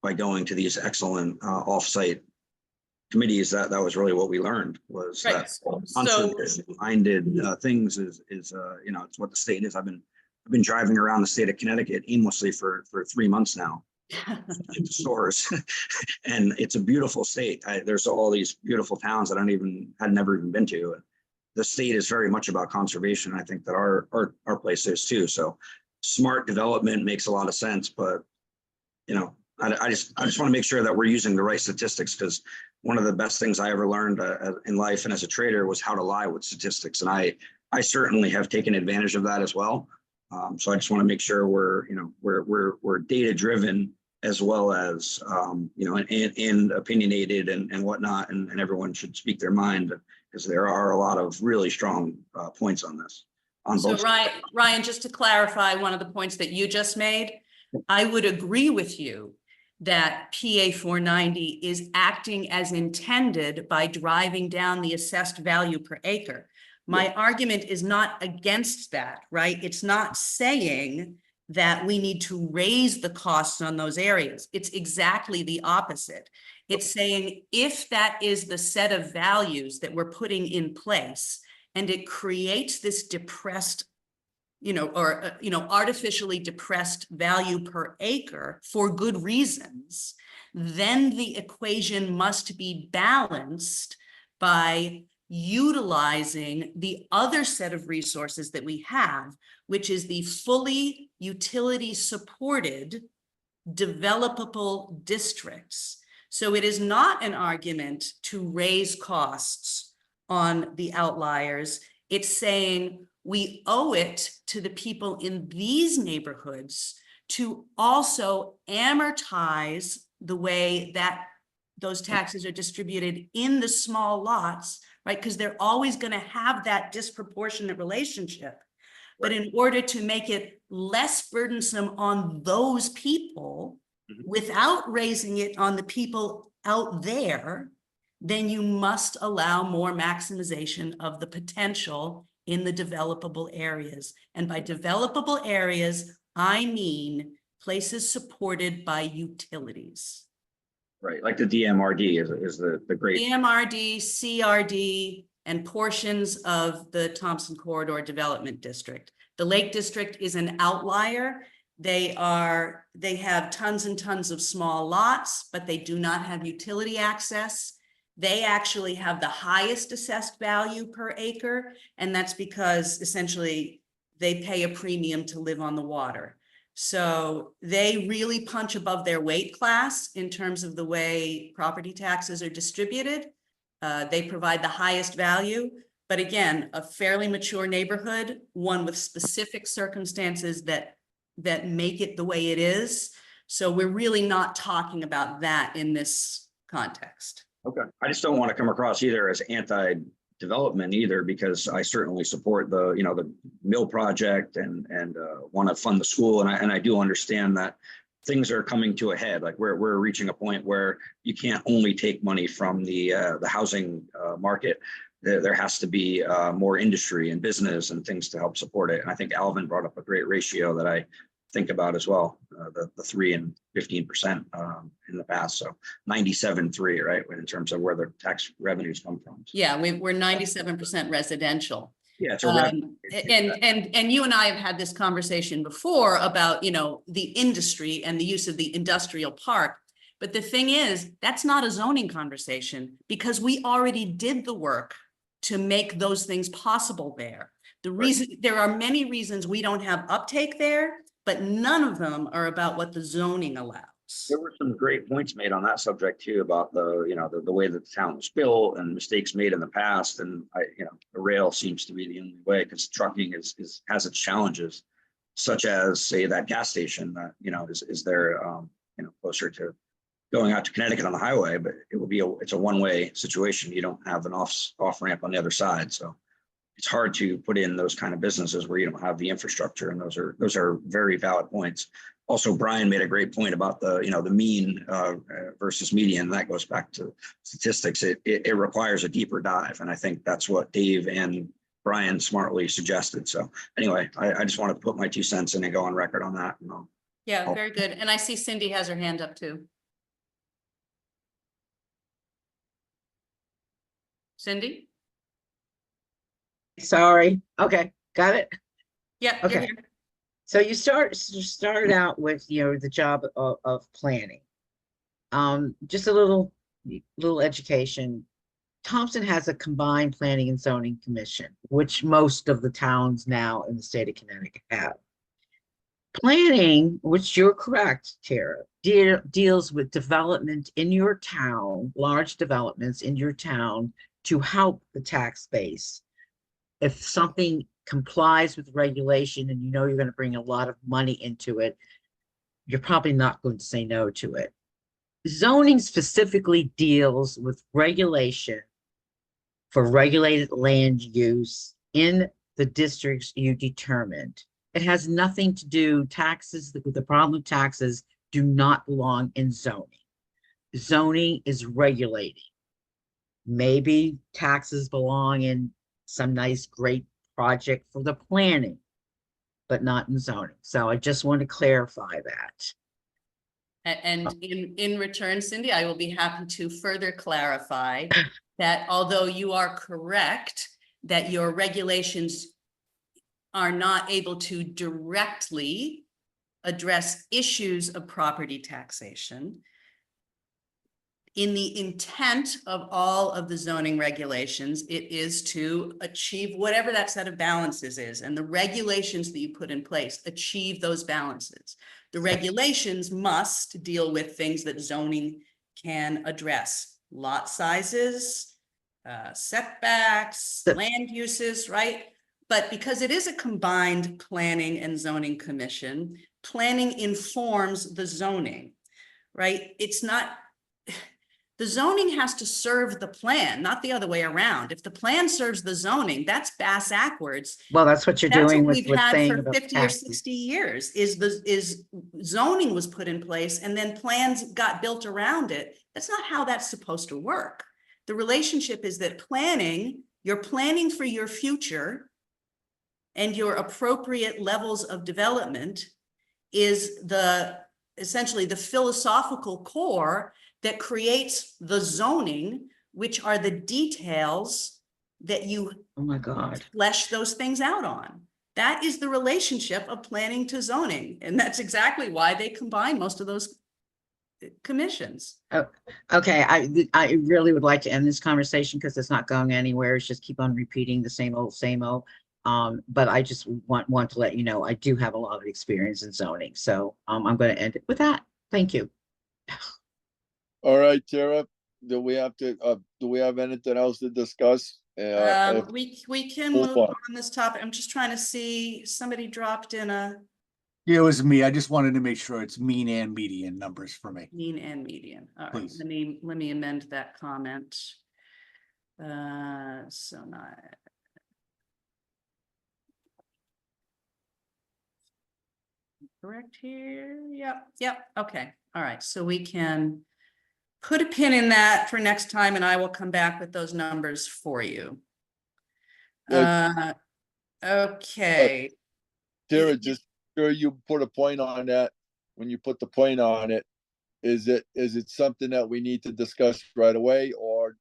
by going to these excellent offsite committees, that was really what we learned, was Right. that So- conservation-minded things is you know, it's what the state is. I've been driving around the state of Connecticut aimlessly for 3 months now in stores, and it's a beautiful state. There's all these beautiful towns that had never even been to. The state is very much about conservation. I think that our place is too. So smart development makes a lot of sense, but you know, I just want to make sure that we're using the right statistics, because one of the best things I ever learned in life and as a trader was how to lie with statistics, and I certainly have taken advantage of that as well. So I just want to make sure we're data driven, as well as you know, and opinionated and whatnot, and everyone should speak their mind, because there are a lot of really strong points on this. So Ryan, just to clarify one of the points that you just made, I would agree with you that PA 490 is acting as intended by driving down the assessed value per acre. My argument is not against that, right? It's not saying that we need to raise the costs on those areas. It's exactly the opposite. It's saying if that is the set of values that we're putting in place, and it creates this depressed, artificially depressed value per acre for good reasons, then the equation must be balanced by utilizing the other set of resources that we have, which is the fully utility supported developable districts. So it is not an argument to raise costs on the outliers. It's saying we owe it to the people in these neighborhoods to also amortize the way that those taxes are distributed in the small lots, right? Because they're always going to have that disproportionate relationship. But in order to make it less burdensome on those people, without raising it on the people out there, then you must allow more maximization of the potential in the developable areas. And by developable areas, I mean places supported by utilities. Right, like the DMRD is the great. DMRD, CRD, and portions of the Thompson Corridor Development District. The Lake District is an outlier. They have tons and tons of small lots, but they do not have utility access. They actually have the highest assessed value per acre, and that's because essentially they pay a premium to live on the water. So they really punch above their weight class in terms of the way property taxes are distributed. They provide the highest value, but again, a fairly mature neighborhood, one with specific circumstances that make it the way it is. So we're really not talking about that in this context. Okay, I just don't want to come across either as anti-development either, because I certainly support the mill project and want to fund the school, and I do understand that things are coming to a head. Like we're reaching a point where you can't only take money from the housing market. There has to be more industry and business and things to help support it. And I think Alvin brought up a great ratio that I think about as well, the 3 and 15% in the past. So 97.3, right, in terms of where the tax revenues come from. Yeah, we're 97% residential. Yeah, it's and you and I have had this conversation before about, the industry and the use of the industrial park. But the thing is, that's not a zoning conversation, because we already did the work to make those things possible there. There are many reasons we don't have uptake there, but none of them are about what the zoning allows. There were some great points made on that subject too, about the, you know, the way that the town was built and mistakes made in the past. And the rail seems to be the only way, because trucking has its challenges, such as, say, that gas station that, is there, closer to going out to Connecticut on the highway, but it's a one-way situation. You don't have an off ramp on the other side. So it's hard to put in those kind of businesses where you don't have the infrastructure. And those are very valid points. Also, Brian made a great point about the mean versus median. That goes back to statistics. It requires a deeper dive. And I think that's what Dave and Brian smartly suggested. So anyway, I just wanted to put my 2 cents in and go on record on that. Yeah, very good. And I see Cindy has her hand up too. Cindy? Sorry. Okay, got it. Yeah, you're Okay. here. So you started out with, the job of planning. Just a little education. Thompson has a combined planning and zoning commission, which most of the towns now in the state of Connecticut have. Planning, which you're correct, Tara, deals with development in your town, large developments in your town to help the tax base. If something complies with regulation and you're going to bring a lot of money into it, you're probably not going to say no to it. Zoning specifically deals with regulation for regulated land use in the districts you determined. It has nothing to do, the problem of taxes do not belong in zoning. Zoning is regulating. Maybe taxes belong in some nice, great project for the planning, but not in zoning. So I just want to clarify that. And in return, Cindy, I will be happy to further clarify that although you are correct that your regulations are not able to directly address issues of property taxation, in the intent of all of the zoning regulations, it is to achieve whatever that set of balances is. And the regulations that you put in place achieve those balances. The regulations must deal with things that zoning can address: lot sizes, setbacks, land uses, right? But because it is a combined planning and zoning commission, planning informs the zoning, right? It's not... The zoning has to serve the plan, not the other way around. If the plan serves the zoning, that's bass backwards. Well, that's what you're That's doing what with we've had saying for about 50 or taxes. 60 years, is zoning was put in place and then plans got built around it. That's not how that's supposed to work. The relationship is that you're planning for your future, and your appropriate levels of development is essentially the philosophical core that creates the zoning, which are the details that you Oh my God. flesh those things out on. That is the relationship of planning to zoning. And that's exactly why they combine most of those commissions. Oh, okay, I really would like to end this conversation because it's not going anywhere. It's just keep on repeating the same old, same old. But I just want to let you know, I do have a lot of experience in zoning. So I'm going to end it with that. Thank you. All right, Tara, do we have anything else to discuss? We can move move on. on this topic. I'm just trying to see, somebody dropped in a Yeah, it was me. I just wanted to make sure it's mean and median numbers for me. mean and median. All right, Please. let me amend that comment. So not. Correct here. Yep. Okay. All right. So we can put a pin in that for next time, and I will come back with those numbers for you. Okay. Tara, just sure you put a point on that. When you put the point on it, is it something that we need to discuss right away, or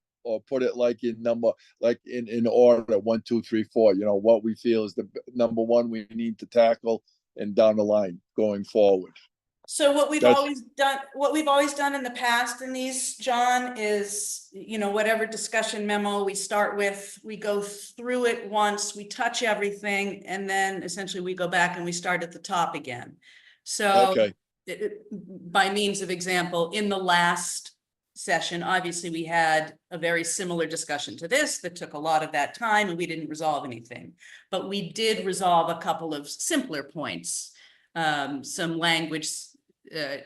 put it like in number, like in order 1, 2, 3, 4, what we feel is the number one we need to tackle, and down the line going forward. So what we've That's- always done in the past in these, John, is, whatever discussion memo we start with, we go through it once, we touch everything, and then essentially we go back and we start at the top again. So Okay. by means of example, in the last session, obviously we had a very similar discussion to this that took a lot of that time and we didn't resolve anything. But we did resolve a couple of simpler points, some language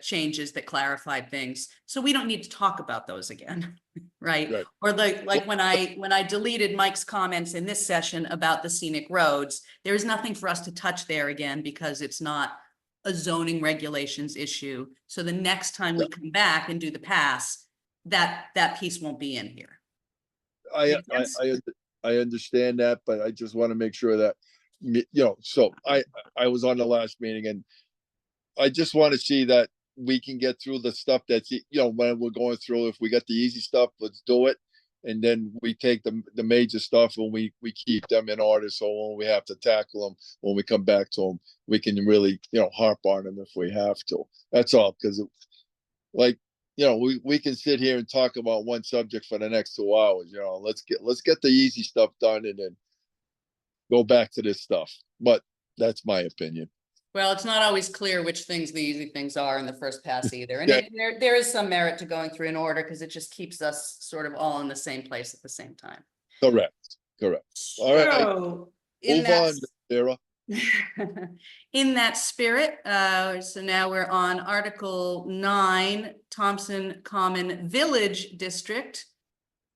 changes that clarified things. So we don't need to talk about those again, right? Right. Or like when I deleted Mike's comments in this session about the scenic roads, there is nothing for us to touch there again because it's not a zoning regulations issue. So the next time we come back and do the pass, that piece won't be in here. I Make sense? I understand that, but I just want to make sure that, so I was on the last meeting and I just want to see that we can get through the stuff that's, when we're going through, if we got the easy stuff, let's do it. And then we take the major stuff and we keep them in order. So when we have to tackle them, when we come back to them, we can really, harp on them if we have to. That's all, because we can sit here and talk about one subject for the next 2 hours, let's get the easy stuff done and then go back to this stuff. But that's my opinion. Well, it's not always clear which things the easy things are in the first pass either. And Yeah. there is some merit to going through in order because it just keeps us sort of all in the same place at the same time. Correct. All right. So, in Move that, on, Sarah. in that spirit, so now we're on Article 9, Thompson Common Village District,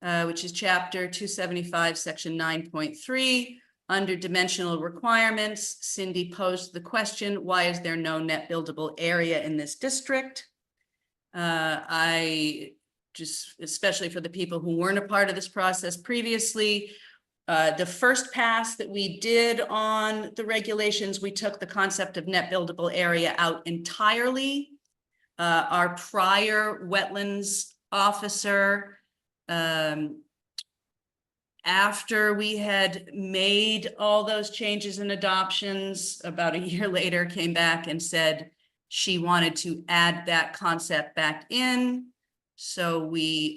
which is Chapter 275, Section 9.3. Under dimensional requirements, Cindy posed the question, why is there no net buildable area in this district? I just, especially for the people who weren't a part of this process previously, the first pass that we did on the regulations, we took the concept of net buildable area out entirely. Our prior wetlands officer, after we had made all those changes and adoptions, about a year later came back and said she wanted to add that concept back in. So we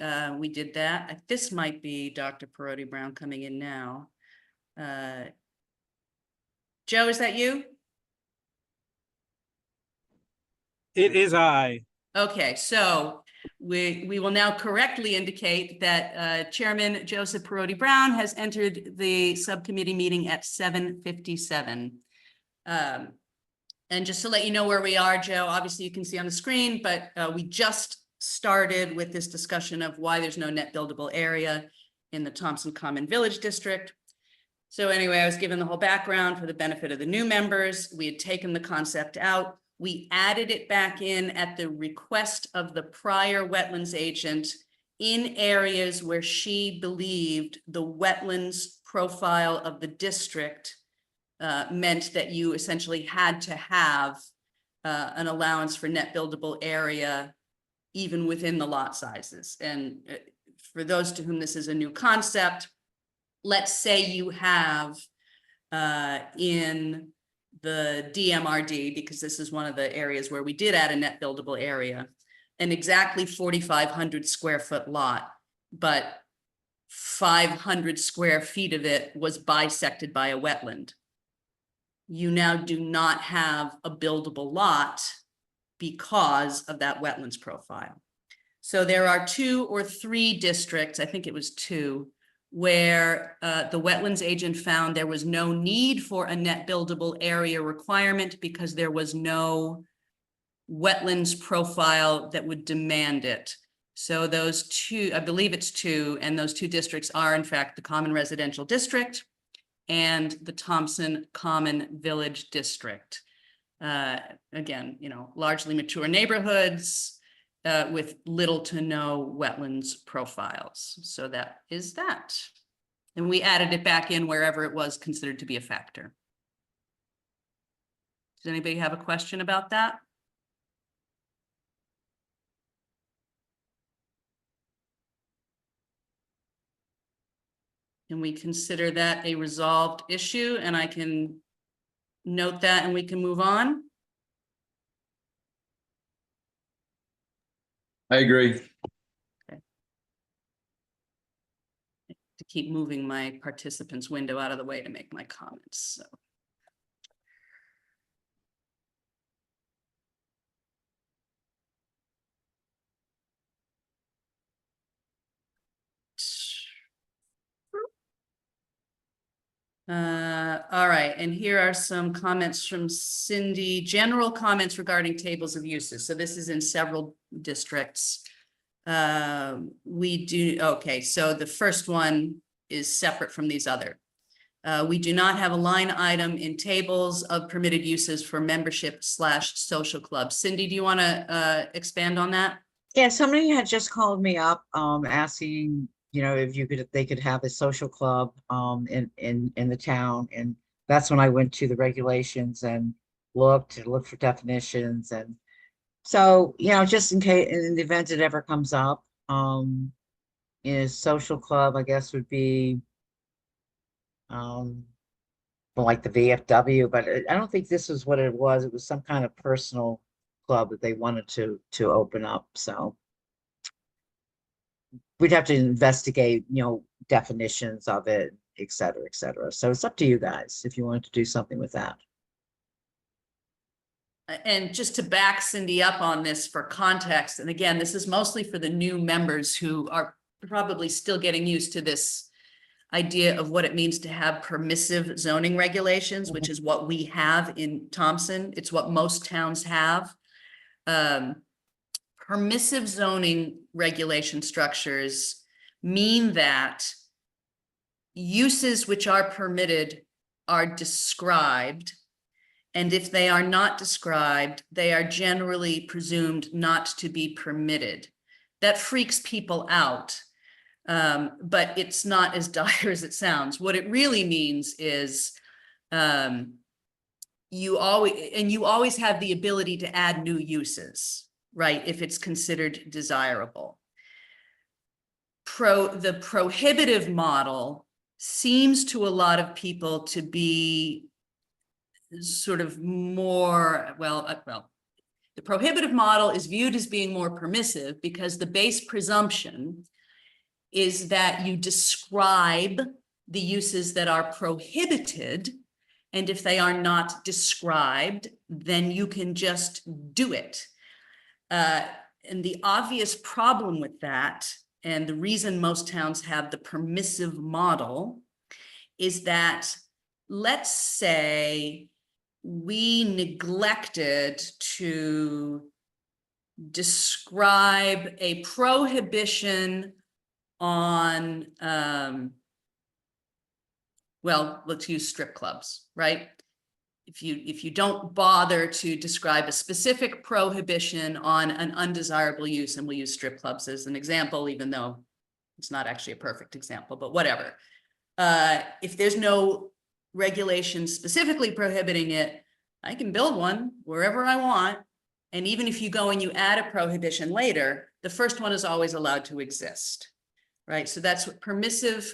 did that. This might be Dr. Perotti Brown coming in now. Joe, is that you? It is I. Okay, so we will now correctly indicate that Chairman Joseph Perotti Brown has entered the subcommittee meeting at 7:57. And just to let you know where we are, Joe, obviously you can see on the screen, but we just started with this discussion of why there's no net buildable area in the Thompson Common Village District. So anyway, I was given the whole background for the benefit of the new members. We had taken the concept out. We added it back in at the request of the prior wetlands agent in areas where she believed the wetlands profile of the district meant that you essentially had to have an allowance for net buildable area even within the lot sizes. And for those to whom this is a new concept, let's say you have in the DMRD, because this is one of the areas where we did add a net buildable area, an exactly 4,500 square foot lot, but 500 square feet of it was bisected by a wetland. You now do not have a buildable lot because of that wetlands profile. So there are 2 or 3 districts, I think it was 2, where the wetlands agent found there was no need for a net buildable area requirement because there was no wetlands profile that would demand it. So those 2, I believe it's 2, and those 2 districts are in fact the Common Residential District and the Thompson Common Village District. Again, largely mature neighborhoods with little to no wetlands profiles. So that is that. And we added it back in wherever it was considered to be a factor. Does anybody have a question about that? Can we consider that a resolved issue? And I can note that and we can move on. I agree. To keep moving my participants window out of the way to make my comments. So. All right, and here are some comments from Cindy, general comments regarding tables of uses. So this is in several districts. Okay, so the first one is separate from these other. We do not have a line item in tables of permitted uses for membership / social clubs. Cindy, do you want to expand on that? Yeah, somebody had just called me up, asking, if they could have a social club, in the town. And that's when I went to the regulations and looked for definitions. And so, just in case, in the event it ever comes up, a social club, I guess, would be, like the VFW, but I don't think this was what it was. It was some kind of personal club that they wanted to open up. So we'd have to investigate, definitions of it, et cetera, et cetera. So it's up to you guys if you wanted to do something with that. And just to back Cindy up on this for context, and again, this is mostly for the new members who are probably still getting used to this idea of what it means to have permissive zoning regulations, which is what we have in Thompson. It's what most towns have. Permissive zoning regulation structures mean that uses which are permitted are described, and if they are not described, they are generally presumed not to be permitted. That freaks people out. But it's not as dire as it sounds. What it really means is you always have the ability to add new uses, right? If it's considered desirable. The prohibitive model seems to a lot of people to be sort of more, the prohibitive model is viewed as being more permissive because the base presumption is that you describe the uses that are prohibited, and if they are not described, then you can just do it. And the obvious problem with that, and the reason most towns have the permissive model, is that, let's say we neglected to describe a prohibition on, let's use strip clubs, right? If you don't bother to describe a specific prohibition on an undesirable use, and we'll use strip clubs as an example, even though it's not actually a perfect example, but whatever. If there's no regulation specifically prohibiting it, I can build one wherever I want. And even if you go and you add a prohibition later, the first one is always allowed to exist. Right, so that's what permissive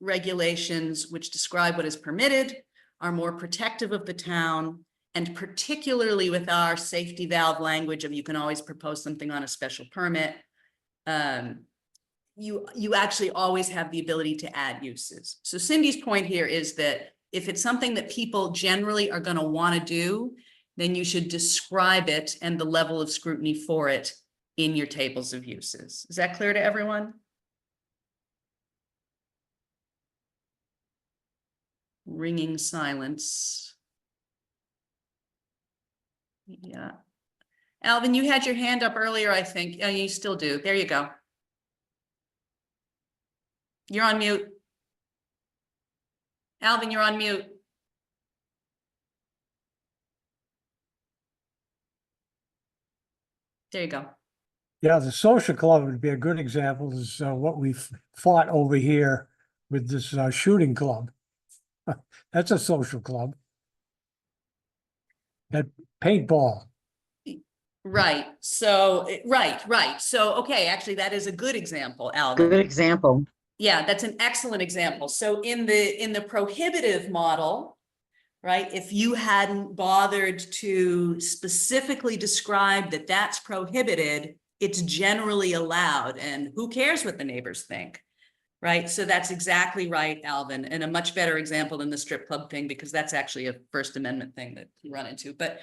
regulations, which describe what is permitted, are more protective of the town, and particularly with our safety valve language of you can always propose something on a special permit. You actually always have the ability to add uses. So Cindy's point here is that if it's something that people generally are going to want to do, then you should describe it and the level of scrutiny for it in your tables of uses. Is that clear to everyone? Ringing silence. Yeah. Alvin, you had your hand up earlier, I think. Oh, you still do. There you go. You're on mute. Alvin, you're on mute. There you go. Yeah, the social club would be a good example. Is what we fought over here with this shooting club. That's a social club. That paintball. Right. So, right. So, okay, actually, that is a good example, Alvin. Good example. Yeah, that's an excellent example. So in the prohibitive model, right, if you hadn't bothered to specifically describe that that's prohibited, it's generally allowed, and who cares what the neighbors think, right? So that's exactly right, Alvin, and a much better example than the strip club thing, because that's actually a First Amendment thing that you run into. But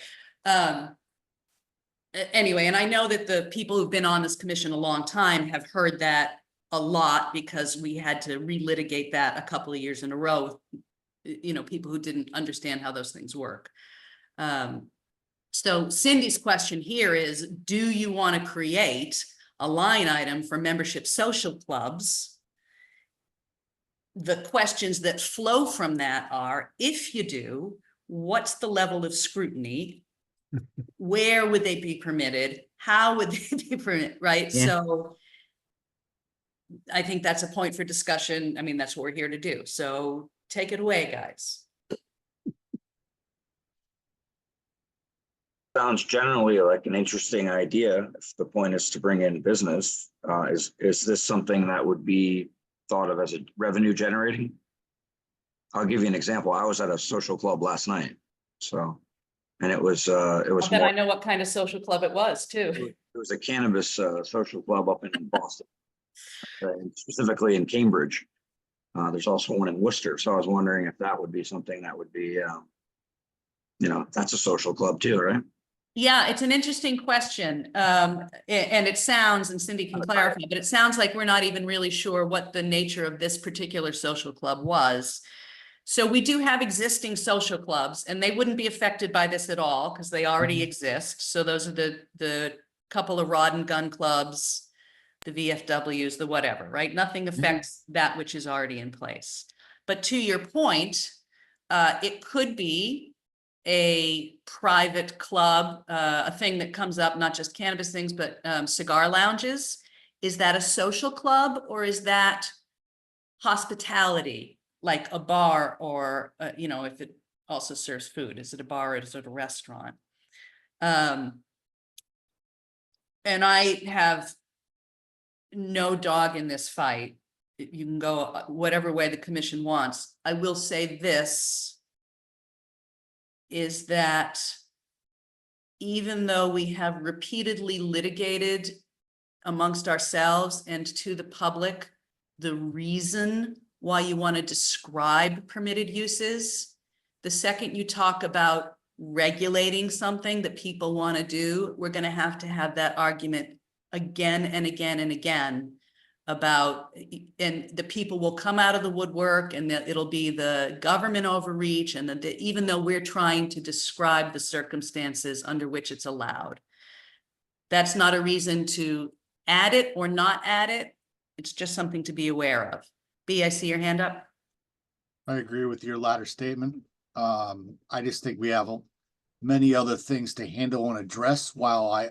anyway, and I know that the people who've been on this commission a long time have heard that a lot, because we had to relitigate that a couple of years in a row you know, people who didn't understand how those things work. So Cindy's question here is, do you want to create a line item for membership social clubs? The questions that flow from that are, if you do, what's the level of scrutiny? Where would they be permitted? How would they be permitted, right? Yeah. So I think that's a point for discussion. I mean, that's what we're here to do. So take it away, guys. Sounds generally like an interesting idea. If the point is to bring in business, is this something that would be thought of as a revenue generating? I'll give you an example. I was at a social club last night, so, and it was Then more, I know what kind of social club it was too. it was a cannabis social club up in Boston, and specifically in Cambridge. There's also one in Worcester, so I was wondering if that would be something that would be, you know, that's a social club too, right? Yeah, it's an interesting question. And it sounds, and Cindy can clarify, but it sounds like we're not even really sure what the nature of this particular social club was. So we do have existing social clubs, and they wouldn't be affected by this at all because they already exist. So those are the couple of rod and gun clubs, the VFWs, the whatever, right? Nothing affects that which is already in place. But to your point, it could be a private club, a thing that comes up, not just cannabis things, but cigar lounges. Is that a social club, or is that hospitality, like a bar, or, you know, if it also serves food? Is it a bar or is it a restaurant? And I have no dog in this fight. You can go whatever way the commission wants. I will say this, is that even though we have repeatedly litigated amongst ourselves and to the public the reason why you want to describe permitted uses, the second you talk about regulating something that people want to do, we're going to have that argument again and again and again about, and the people will come out of the woodwork, and that it'll be the government overreach, and that even though we're trying to describe the circumstances under which it's allowed, that's not a reason to add it or not add it. It's just something to be aware of. B, I see your hand up. I agree with your latter statement. I just think we have many other things to handle and address. While I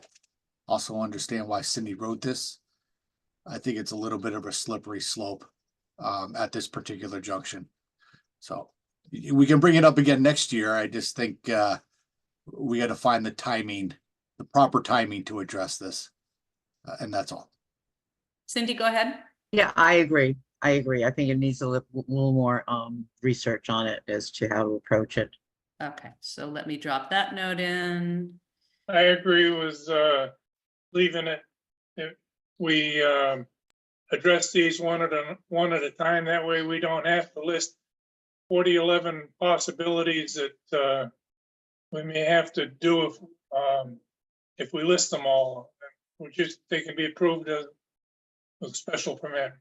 also understand why Cindy wrote this, I think it's a little bit of a slippery slope at this particular junction. So we can bring it up again next year. I just think we got to find the timing, the proper timing to address this. And that's all. Cindy, go ahead. Yeah, I agree. I think it needs a little more research on it as to how to approach it. Okay, so let me drop that note in. I agree with leaving it. If we address these one at a time, that way we don't have to list 11 possibilities that we may have to do if we list them all. They can be approved as a special permit.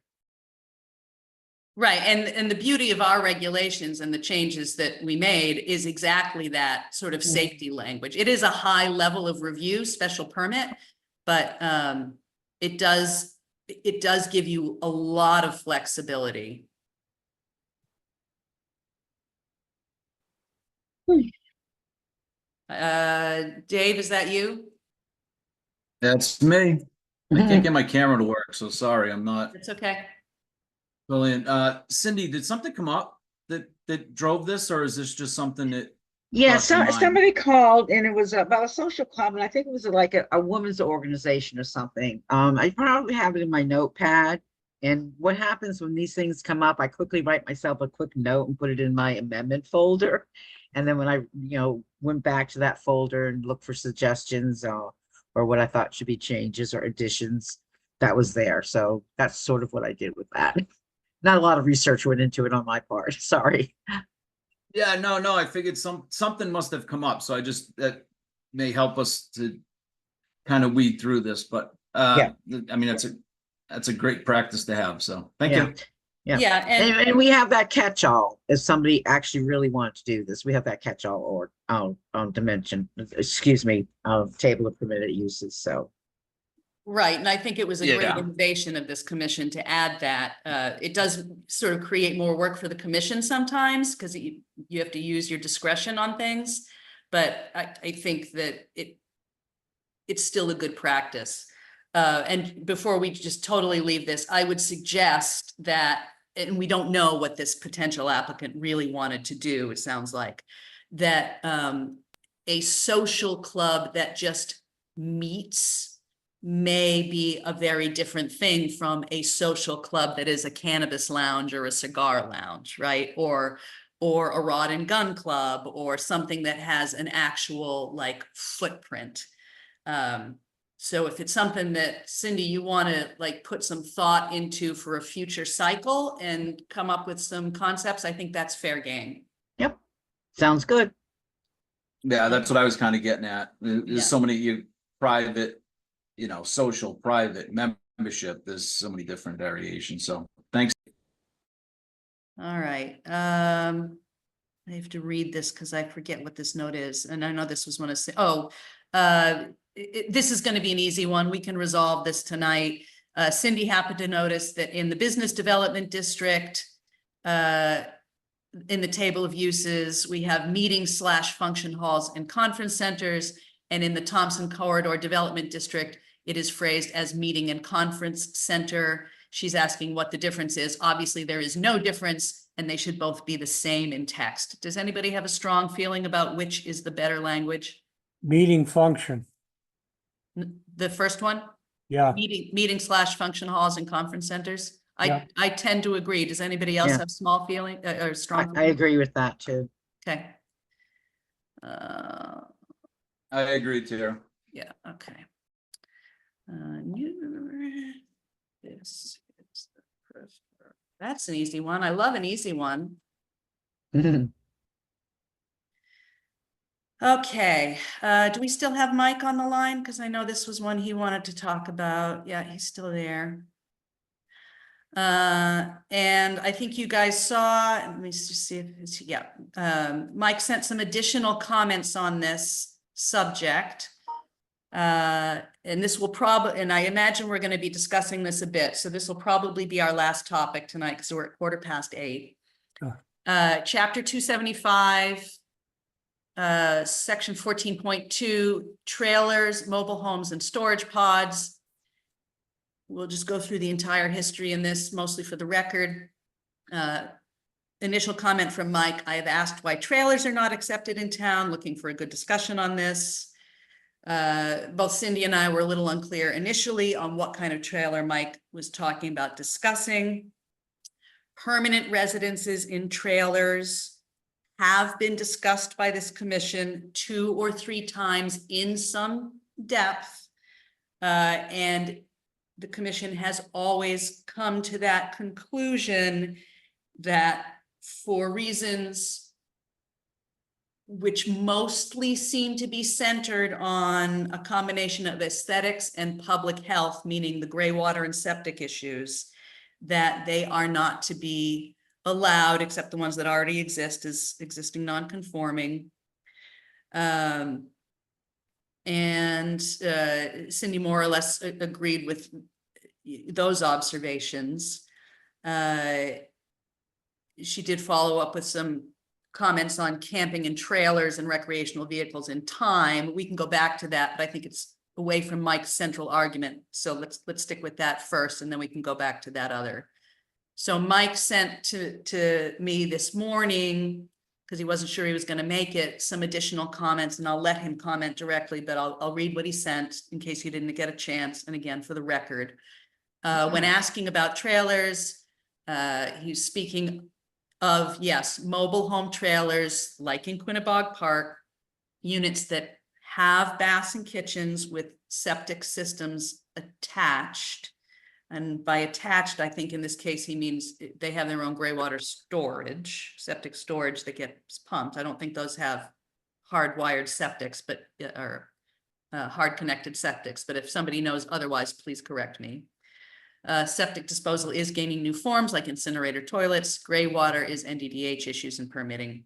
Right, and the beauty of our regulations and the changes that we made is exactly that sort of safety language. It is a high level of review, special permit, but it does give you a lot of flexibility. Dave, is that you? That's me. I can't get my camera to work, so sorry, I'm not. It's okay. Brilliant. Cindy, did something come up that drove this, or is this just something that? Yeah, brought to mind? somebody called and it was about a social club, and I think it was like a women's organization or something. I probably have it in my notepad. And what happens when these things come up, I quickly write myself a quick note and put it in my amendment folder. And then when I, went back to that folder and looked for suggestions or what I thought should be changes or additions, that was there. So that's sort of what I did with that. Not a lot of research went into it on my part. Sorry. Yeah, no, I figured something must have come up. So that may help us to kind of weed through this, but Yeah. I mean, that's a great practice to have. So thank you. Yeah. Yeah, And we have that catch-all, if somebody actually really wanted to do this, we have that catch-all or, dimension, excuse me, table of permitted uses, so. right, and I think it was a great Yeah. innovation of this commission to add that. It does sort of create more work for the commission sometimes, because you have to use your discretion on things. But I think that it's still a good practice. And before we just totally leave this, I would suggest that, and we don't know what this potential applicant really wanted to do, it sounds like, that a social club that just meets may be a very different thing from a social club that is a cannabis lounge or a cigar lounge, right? Or a rod and gun club, or something that has an actual like footprint. So if it's something that Cindy, you want to like put some thought into for a future cycle and come up with some concepts, I think that's fair game. Yep, sounds good. Yeah, that's what I was kind of getting at. Yeah. There's so many private, social private membership. There's so many different variations. So thanks. All right. I have to read this because I forget what this note is. And I know this was one of, this is going to be an easy one. We can resolve this tonight. Cindy happened to notice that in the business development district, in the table of uses, we have meeting/function halls and conference centers. And in the Thompson Corridor Development District, it is phrased as meeting and conference center. She's asking what the difference is. Obviously, there is no difference, and they should both be the same in text. Does anybody have a strong feeling about which is the better language? Meeting function, The first one? yeah. Meeting/function halls and conference centers? Yeah. I tend to agree. Does anybody else Yeah. have small feeling or strong? I agree with that too. Okay. I agree too. Yeah, okay. This is the that's an easy one. I love an easy one. Okay, do we still have Mike on the line? Because I know this was one he wanted to talk about. Yeah, he's still there. And I think you guys saw, let me just see if it's, yeah. Mike sent some additional comments on this subject. And this will probably, and I imagine we're going to be discussing this a bit. So this will probably be our last topic tonight because we're at 8:15. Chapter 275, section 14.2, trailers, mobile homes, and storage pods. We'll just go through the entire history in this, mostly for the record. Initial comment from Mike: I have asked why trailers are not accepted in town, looking for a good discussion on this. Both Cindy and I were a little unclear initially on what kind of trailer Mike was talking about discussing. Permanent residences in trailers have been discussed by this commission 2 or 3 times in some depth. And the commission has always come to that conclusion that for reasons which mostly seem to be centered on a combination of aesthetics and public health, meaning the gray water and septic issues, that they are not to be allowed, except the ones that already exist as existing non-conforming. And Cindy more or less agreed with those observations. She did follow up with some comments on camping and trailers and recreational vehicles in time. We can go back to that, but I think it's away from Mike's central argument. So let's stick with that first, and then we can go back to that other. So Mike sent to me this morning, because he wasn't sure he was going to make it, some additional comments, and I'll let him comment directly, but I'll read what he sent in case he didn't get a chance. And again, for the record, when asking about trailers, he's speaking of, yes, mobile home trailers like in Quinnebog Park, units that have baths and kitchens with septic systems attached. And by attached, I think in this case, he means they have their own gray water storage, septic storage that gets pumped. I don't think those have hardwired septics, but or hard connected septics. But if somebody knows otherwise, please correct me. Septic disposal is gaining new forms like incinerator toilets. Gray water is NDDH issues and permitting.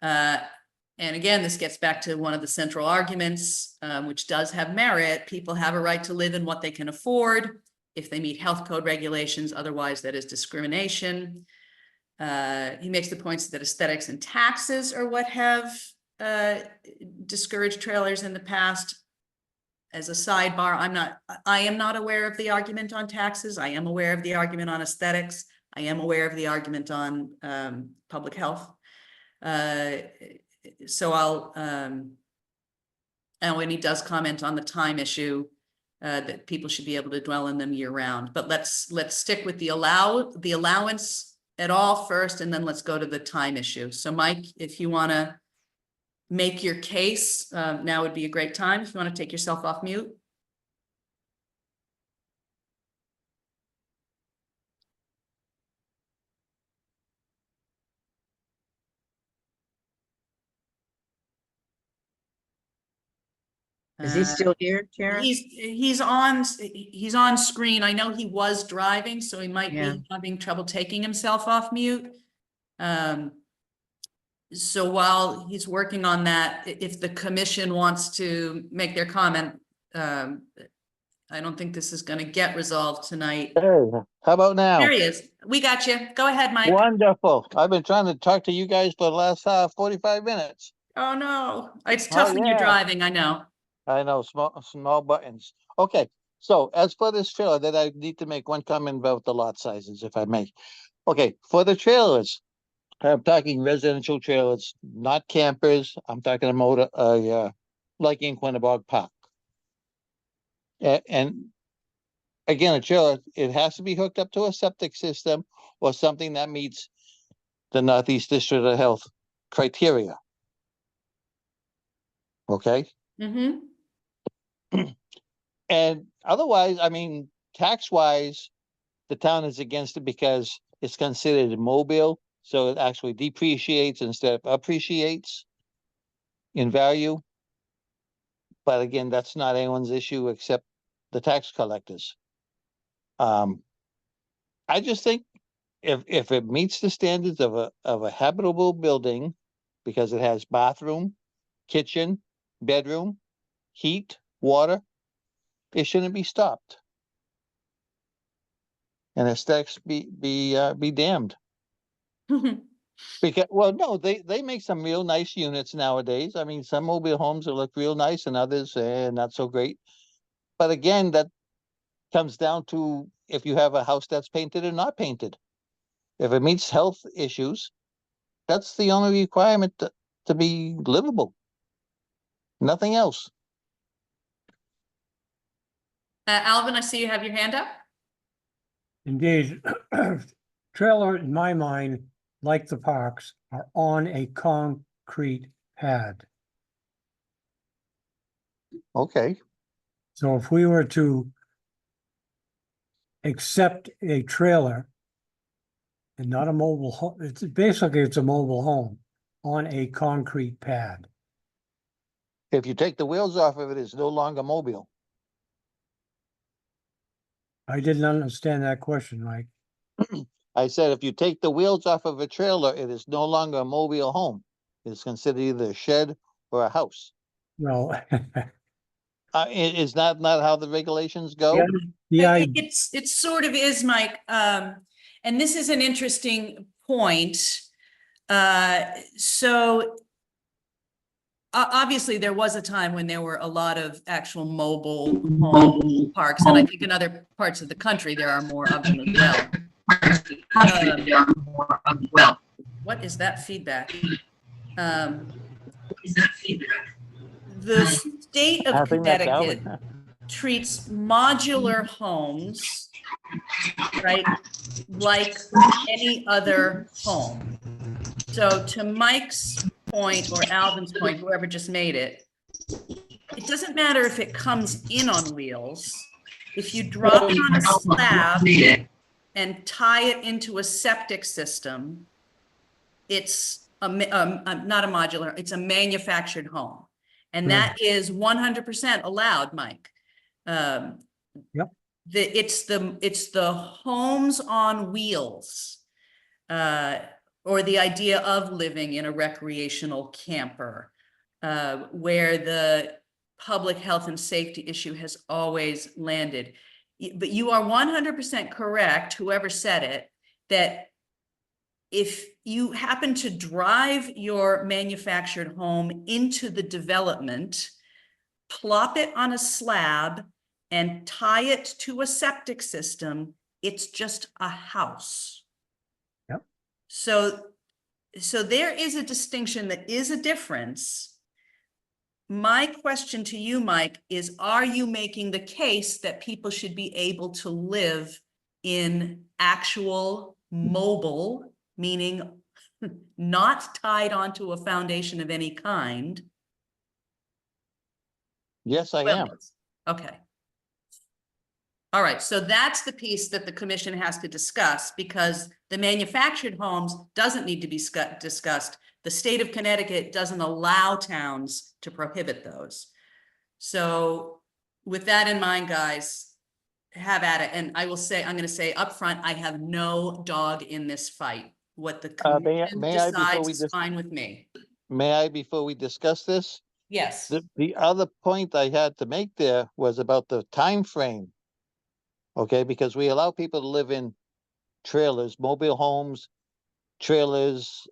And again, this gets back to one of the central arguments, which does have merit. People have a right to live in what they can afford if they meet health code regulations. Otherwise, that is discrimination. He makes the points that aesthetics and taxes are what have discouraged trailers in the past. As a sidebar, I am not aware of the argument on taxes. I am aware of the argument on aesthetics. I am aware of the argument on public health. So I'll, and when he does comment on the time issue, that people should be able to dwell in them year round, but let's stick with the allowance at all first, and then let's go to the time issue. So Mike, if you want to make your case, now would be a great time. If you want to take yourself off mute. Is he still here, Tara? He's on screen. I know he was driving, so he might be having trouble taking himself off mute. So while he's working on that, if the commission wants to make their comment, I don't think this is going to get resolved tonight. Hey, how about now? There he is. We got you. Go ahead, Mike. Wonderful. I've been trying to talk to you guys for the last 45 minutes. Oh, no. It's tough when you're yeah. driving. I know. I know, small buttons. Okay, so as for this trailer, that I need to make one comment about the lot sizes, if I may. Okay, for the trailers, I'm talking residential trailers, not campers. I'm talking about like in Quinnebog Park. And again, a trailer, it has to be hooked up to a septic system or something that meets the Northeast District of Health criteria. Okay? Mm-hmm. And otherwise, I mean, tax-wise, the town is against it because it's considered mobile, so it actually depreciates instead of appreciates in value. But again, that's not anyone's issue except the tax collectors. I just think if it meets the standards of a habitable building, because it has bathroom, kitchen, bedroom, heat, water, it shouldn't be stopped. And aesthetics be damned. Because, well, no, they make some real nice units nowadays. I mean, some mobile homes that look real nice and others not so great. But again, that comes down to if you have a house that's painted or not painted. If it meets health issues, that's the only requirement to be livable. Nothing else. Alvin, I see you have your hand up. Indeed, trailer, in my mind, like the parks, are on a concrete pad. Okay. So if we were to accept a trailer and not a mobile home, it's a mobile home on a concrete pad. If you take the wheels off of it, it's no longer mobile. I didn't understand that question, Mike. I said, if you take the wheels off of a trailer, it is no longer a mobile home. It's considered either a shed or a house. Well, Is that not how the regulations go? yeah, It sort of is, Mike. And this is an interesting point. So obviously there was a time when there were a lot of actual mobile home parks, and I think in other parts of the country there are more of them as well. What is that feedback? The state of Connecticut treats modular homes, right, like any other home. So to Mike's point, or Alvin's point, whoever just made it, it doesn't matter if it comes in on wheels. If you drop it on a slab and tie it into a septic system, it's not a modular, it's a manufactured home. And that is 100% allowed, Mike. Yep. it's the homes on wheels, or the idea of living in a recreational camper, where the public health and safety issue has always landed. But you are 100% correct, whoever said it, that if you happen to drive your manufactured home into the development, plop it on a slab and tie it to a septic system, it's just a house. Yep. So there is a distinction, that is a difference. My question to you, Mike, is are you making the case that people should be able to live in actual mobile, meaning not tied onto a foundation of any kind? Yes, I am. Okay. All right, so that's the piece that the commission has to discuss, because the manufactured homes doesn't need to be discussed. The state of Connecticut doesn't allow towns to prohibit those. So with that in mind, guys, have at it. And I will say, I'm going to say upfront, I have no dog in this fight. What the commission may I, before decides we is fine with me. May I, before we discuss this? Yes. The other point I had to make there was about the time frame. Okay, because we allow people to live in trailers, mobile homes, trailers,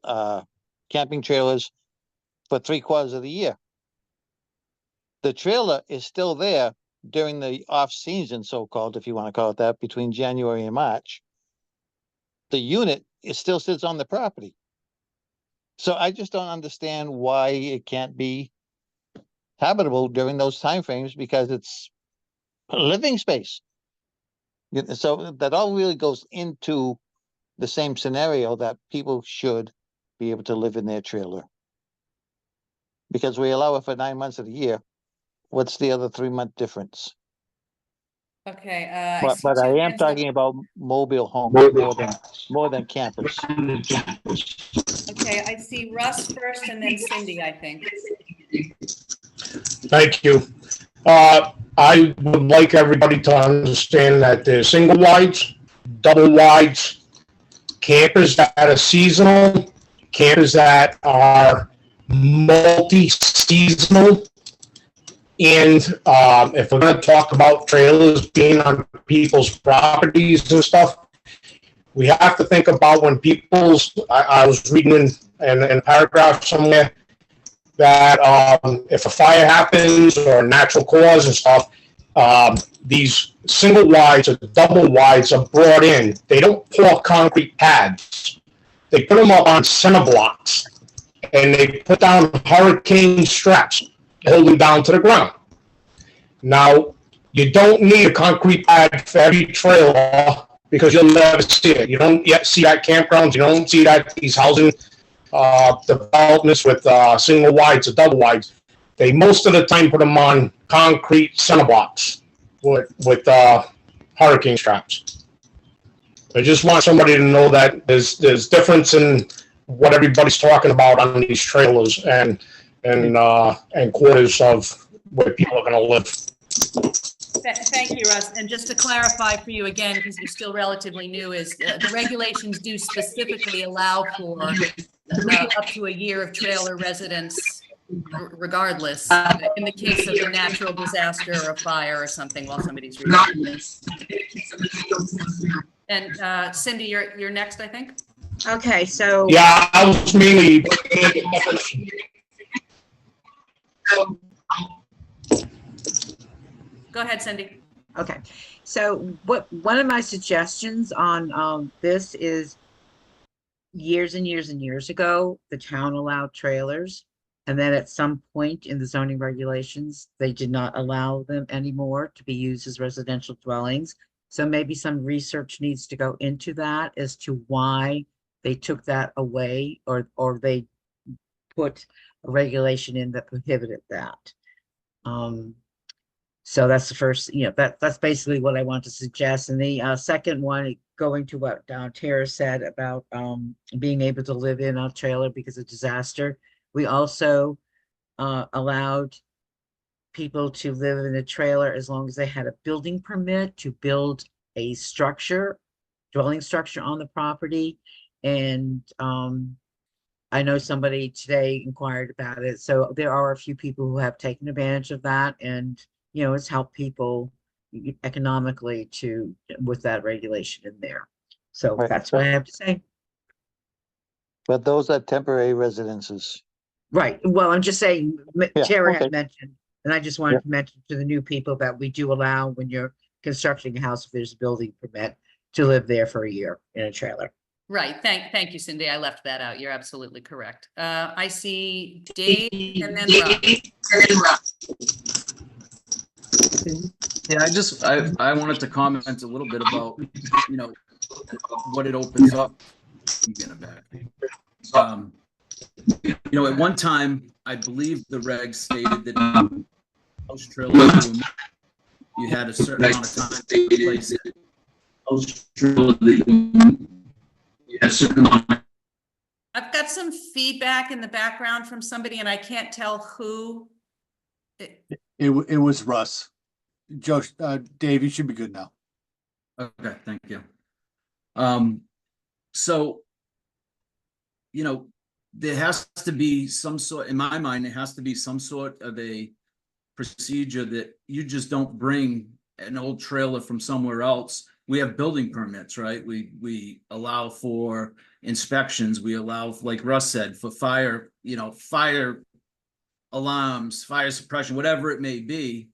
camping trailers for 3/4 of the year. The trailer is still there during the off season, so-called, if you want to call it that, between January and March. The unit still sits on the property. So I just don't understand why it can't be habitable during those timeframes, because it's a living space. So that all really goes into the same scenario, that people should be able to live in their trailer. Because we allow it for 9 months of the year. What's the other 3-month difference? Okay. But I am talking about mobile homes more than campers. Okay, I see Russ first and then Cindy, I think. Thank you. I would like everybody to understand that there's single wides, double wides, campers that are seasonal, campers that are multi-seasonal. And if we're going to talk about trailers being on people's properties and stuff, we have to think about when I was reading in a paragraph somewhere that if a fire happens or a natural cause and stuff, these single wides or double wides are brought in. They don't pour concrete pads. They put them up on center blocks, and they put down hurricane straps, hold them down to the ground. Now, you don't need a concrete pad for every trailer, because you'll never see it. You don't yet see that campgrounds. You don't see that these housing developments with single wides or double wides. They most of the time put them on concrete center blocks with hurricane straps. I just want somebody to know that there's difference in what everybody's talking about on these trailers and quarters of where people are going to live. Thank you, Russ. And just to clarify for you again, because you're still relatively new, is the regulations do specifically allow for up to a year of trailer residence, regardless, in the case of a natural disaster or a fire or something while somebody's reading. And Cindy, you're next, I think. Okay, so. Yeah, I was mainly. Go ahead, Cindy. Okay, so one of my suggestions on this is, years and years and years ago, the town allowed trailers, and then at some point in the zoning regulations, they did not allow them anymore to be used as residential dwellings. So maybe some research needs to go into that as to why they took that away, or they put a regulation in that prohibited that. So that's the first, that's basically what I want to suggest. And the second one, going to what Tara said about being able to live in a trailer because of disaster. We also allowed people to live in a trailer as long as they had a building permit to build a structure, dwelling structure on the property. And I know somebody today inquired about it. So there are a few people who have taken advantage of that, and it's helped people economically with that regulation in there. So Right. that's what I have to say. But those are temporary residences. Right. Well, I'm just saying, Yeah, Tara okay. had mentioned, and I just wanted to mention to the new people that we do allow, when you're constructing a house, if there's a building permit, to live there for a year in a trailer. Right. Thank you, Cindy. I left that out. You're absolutely correct. I see Dave and then Rob. Yeah, I wanted to comment a little bit about, what it opens up. I'm getting it back. At one time, I believe the regs stated that house trailers, you had a certain amount of time to place it. I've got some feedback in the background from somebody and I can't tell who. It was Russ. Joe, Dave, you should be good now. Okay, thank you. So, there has to be some sort, in my mind, there has to be some sort of a procedure that you just don't bring an old trailer from somewhere else. We have building permits, right? We allow for inspections. We allow, like Russ said, for fire, fire alarms, fire suppression, whatever it may be.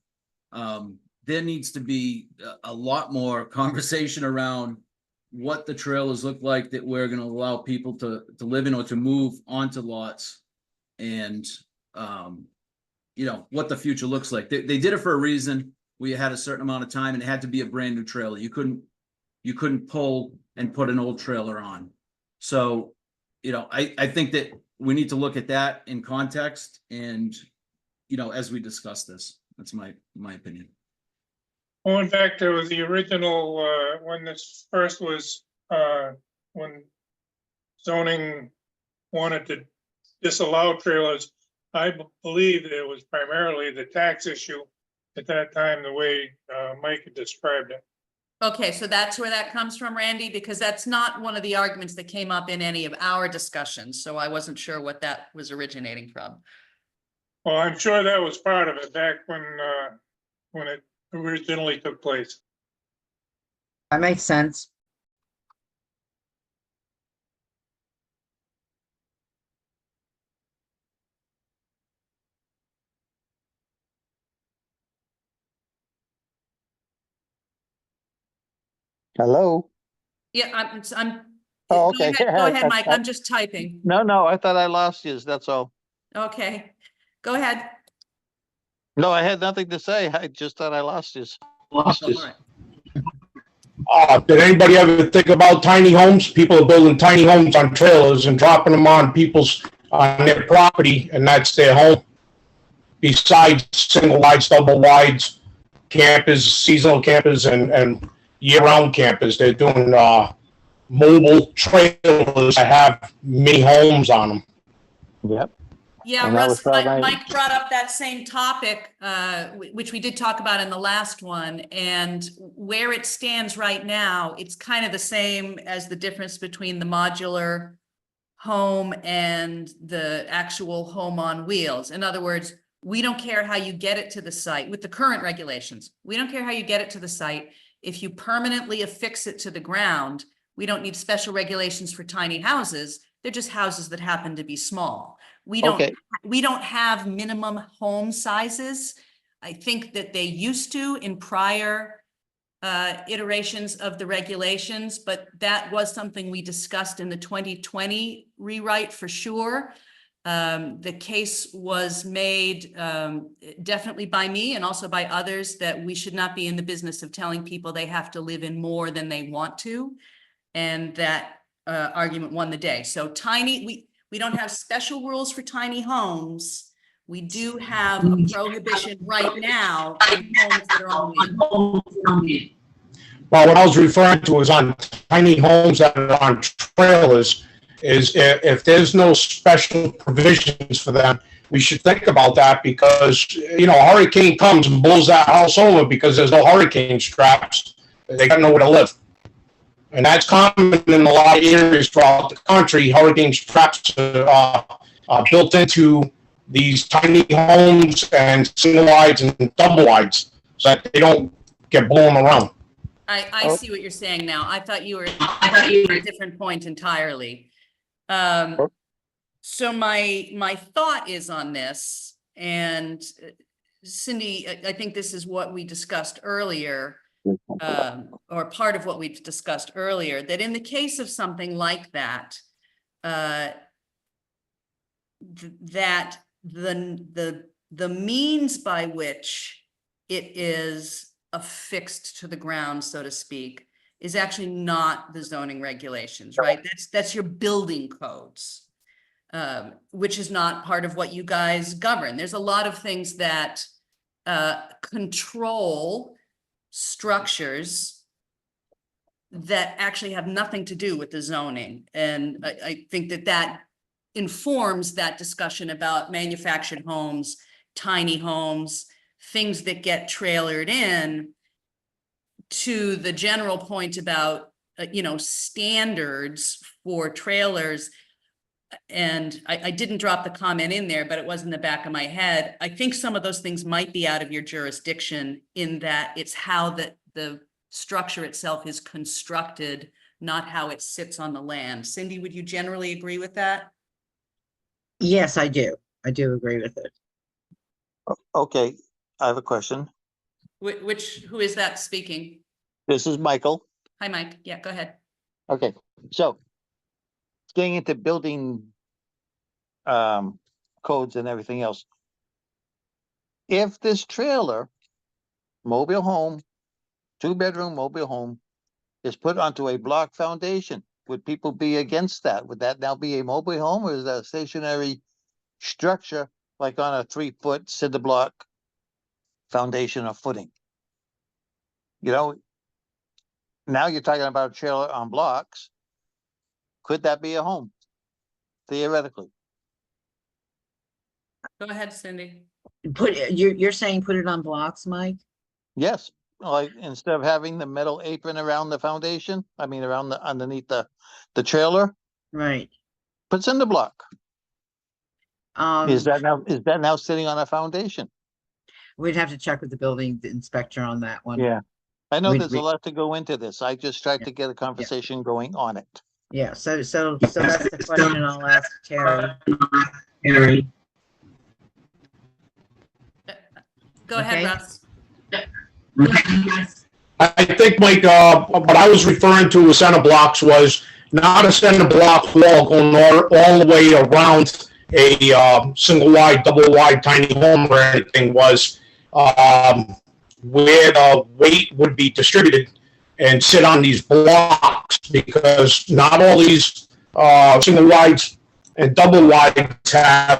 There needs to be a lot more conversation around what the trailers look like that we're going to allow people to live in or to move onto lots, and what the future looks like. They did it for a reason. We had a certain amount of time, and it had to be a brand new trailer. You couldn't pull and put an old trailer on. So, I think that we need to look at that in context, and as we discuss this. That's my opinion. Going back to the original, when this first was, when zoning wanted to disallow trailers, I believe it was primarily the tax issue at that time, the way Mike had described it. Okay, so that's where that comes from, Randy, because that's not one of the arguments that came up in any of our discussions. So I wasn't sure what that was originating from. Well, I'm sure that was part of it back when it originally took place. That makes sense. Hello? Yeah, I'm. Oh, Go okay. ahead, go ahead, Mike. I'm just typing. No, I thought I lost you. That's all. Okay, go ahead. No, I had nothing to say. I just thought I lost you. All right. Did anybody ever think about tiny homes? People are building tiny homes on trailers and dropping them on their property, and that's their home. Besides single wides, double wides, campers, seasonal campers, and year-round campers, they're doing mobile trailers that have mini homes on them. Yep. Yeah, And that was Russ, probably- Mike brought up that same topic, which we did talk about in the last one, and where it stands right now, it's kind of the same as the difference between the modular home and the actual home on wheels. In other words, we don't care how you get it to the site with the current regulations. We don't care how you get it to the site. If you permanently affix it to the ground, we don't need special regulations for tiny houses. They're just houses that happen to be small. We don't have minimum home sizes. I think that they used to in prior iterations of the regulations, but that was something we discussed in the 2020 rewrite for sure. The case was made definitely by me and also by others that we should not be in the business of telling people they have to live in more than they want to. And that argument won the day. So we don't have special rules for tiny homes. We do have a prohibition right now on homes that are on wheels. Well, what I was referring to is on tiny homes that are on trailers, is if there's no special provisions for them, we should think about that because, you know, a hurricane comes and blows that house over because there's no hurricane straps. They got nowhere to live. And that's common in a lot of areas throughout the country. Hurricane straps are built into these tiny homes and single wides and double wides so that they don't get blown around. I see what you're saying now. I thought you were at a different point entirely. So my thought is on this, and Cindy, I think this is what we discussed earlier, or part of what we discussed earlier, that in the case of something like that, that the means by which it is affixed to the ground, so to speak, is actually not the zoning regulations, right? That's your building codes, which is not part of what you guys govern. There's a lot of things that control structures that actually have nothing to do with the zoning. And I think that informs that discussion about manufactured homes, tiny homes, things that get trailered in, to the general point about, standards for trailers. And I didn't drop the comment in there, but it was in the back of my head. I think some of those things might be out of your jurisdiction, in that it's how the structure itself is constructed, not how it sits on the land. Cindy, would you generally agree with that? Yes, I do. I do agree with it. Okay, I have a question. Who is that speaking? This is Michael. Hi, Mike. Yeah, go ahead. Okay, so getting into building codes and everything else. If this trailer, mobile home, 2-bedroom mobile home, is put onto a block foundation, would people be against that? Would that now be a mobile home, or is that a stationary structure like on a 3-foot cinder block foundation or footing? Now you're talking about a trailer on blocks. Could that be a home? Theoretically. Go ahead, Cindy. You're saying put it on blocks, Mike? Yes, like instead of having the metal apron around the foundation, around underneath the trailer, Right. put cinder block. Is Um, that now sitting on a foundation? we'd have to check with the building inspector on that one. Yeah. I know We- there's a lot to go into this. I just tried to get a conversation going on it. Yeah, so that's the question I'll ask Terry. Go ahead, Okay. Russ. I think, Mike, what I was referring to with center blocks was not a center block wall going all the way around a single wide, double wide, tiny home or anything, was where the weight would be distributed and sit on these blocks, because not all these single wides and double wides have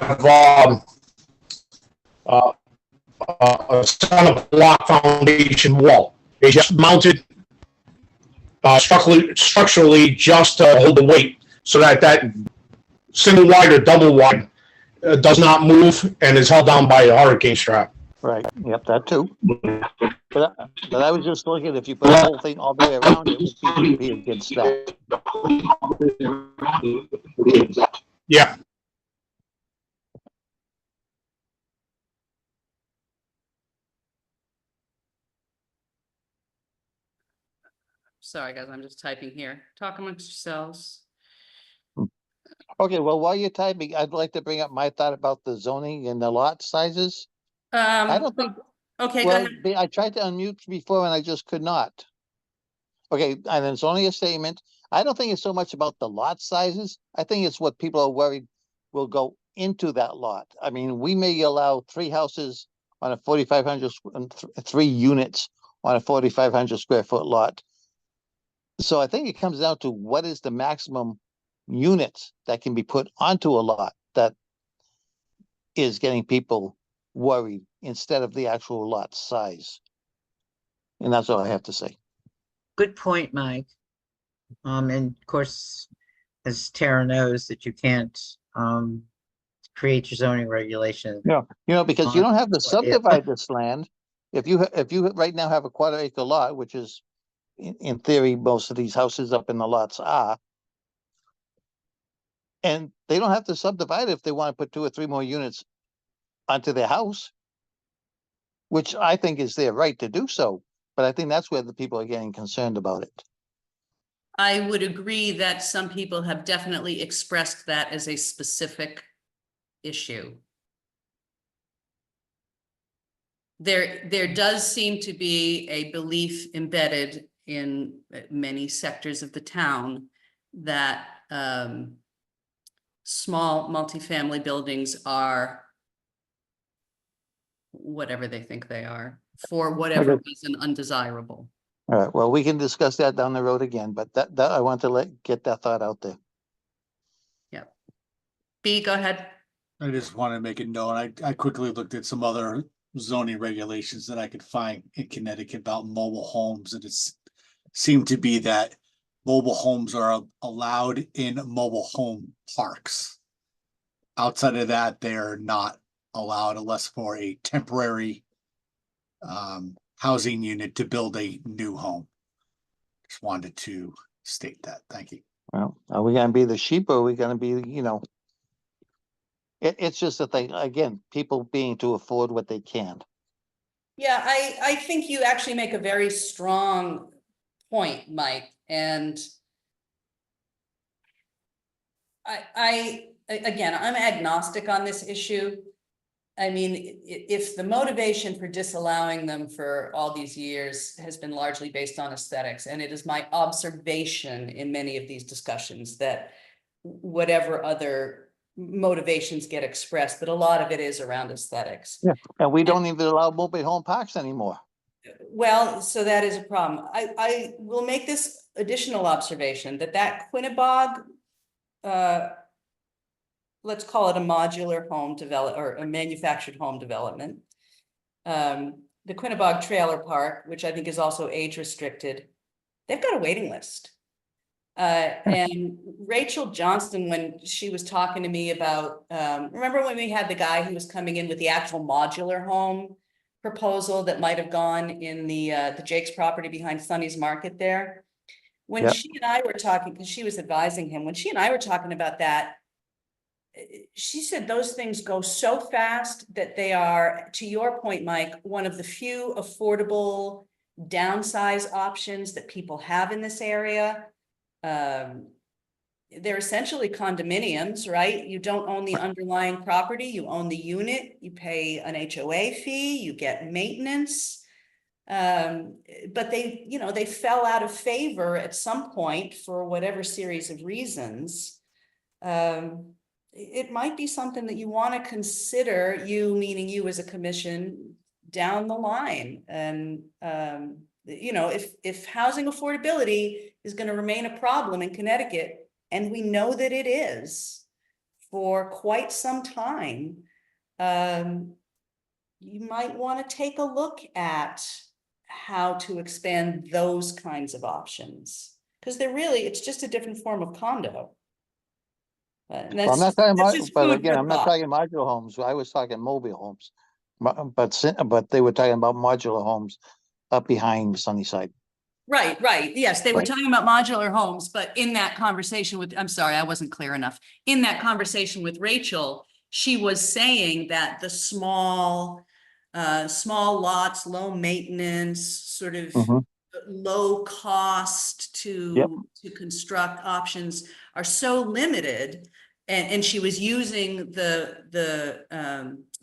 a center block foundation wall. They just mounted structurally just to hold the weight, so that single wide or double wide does not move and is held down by a hurricane strap. Right. Yep, that too. But I was just looking, if you put the whole thing all the way around it, would people be against that? Yeah. Sorry, guys, I'm just typing here. Talk amongst yourselves. Okay, well, while you're typing, I'd like to bring up my thought about the zoning and the lot sizes. I don't think, Okay, go well, ahead. I tried to unmute before and I just could not. Okay, and it's only a statement. I don't think it's so much about the lot sizes. I think it's what people are worried will go into that lot. We may allow 3 houses on a 4,500, 3 units on a 4,500 square foot lot. So I think it comes down to what is the maximum units that can be put onto a lot that is getting people worried, instead of the actual lot size. And that's all I have to say. Good point, Mike. And of course, as Tara knows, that you can't create your zoning regulation. Yeah, because you on- don't have to Yeah. subdivide this land. If you right now have a 1/4 acre lot, which is in theory, most of these houses up in the lots are. And they don't have to subdivide if they want to put 2 or 3 more units onto their house. Which I think is their right to do so, but I think that's where the people are getting concerned about it. I would agree that some people have definitely expressed that as a specific issue. There does seem to be a belief embedded in many sectors of the town that small multifamily buildings are whatever they think they are, for whatever Okay. reason, undesirable. All right, well, we can discuss that down the road again, but that I want to get that thought out there. B, go ahead. I just want to make it known, I quickly looked at some other zoning regulations that I could find in Connecticut about mobile homes, and it's seemed to be that mobile homes are allowed in mobile home parks. Outside of that, they're not allowed unless for a temporary housing unit to build a new home. Just wanted to state that. Thank you. Well, are we gonna be the sheep or are we gonna be, it's just that again, people being to afford what they can. Yeah, I think you actually make a very strong point, Mike, and again, I'm agnostic on this issue. I mean, if the motivation for disallowing them for all these years has been largely based on aesthetics, and it is my observation in many of these discussions that whatever other motivations get expressed, but a lot of it is around aesthetics. Yeah, and we don't even allow mobile home parks anymore. Well, so that is a problem. I will make this additional observation that Quinnebog, let's call it a modular home or a manufactured home development. The Quinnebog Trailer Park, which I think is also age restricted, they've got a waiting list. And Rachel Johnston, when she was talking to me about, remember when we had the guy who was coming in with the actual modular home proposal that might have gone in the Jake's property behind Sunny's Market there? When Yep. she and I were talking, because she was advising him, when she and I were talking about that, she said those things go so fast that they are, to your point, Mike, one of the few affordable downsize options that people have in this area. They're essentially condominiums, right? You don't own the underlying property, you own the unit, you pay an HOA fee, you get maintenance. But they fell out of favor at some point for whatever series of reasons. It might be something that you want to consider, you meaning you as a commission, down the line. And if housing affordability is going to remain a problem in Connecticut, and we know that it is for quite some time, you might want to take a look at how to expand those kinds of options, because it's just a different form of condo. And Well, I'm not talking that's about, just but food again, for I'm not thought. talking modular homes. I was talking mobile homes. But they were talking about modular homes up behind Sunnyside. Right. Yes, they were Right. talking about modular homes, but in that conversation I'm sorry, I wasn't clear enough. In that conversation with Rachel, she was saying that the small lots, low maintenance, sort of Mhm. low cost to construct options are so limited. And she was using the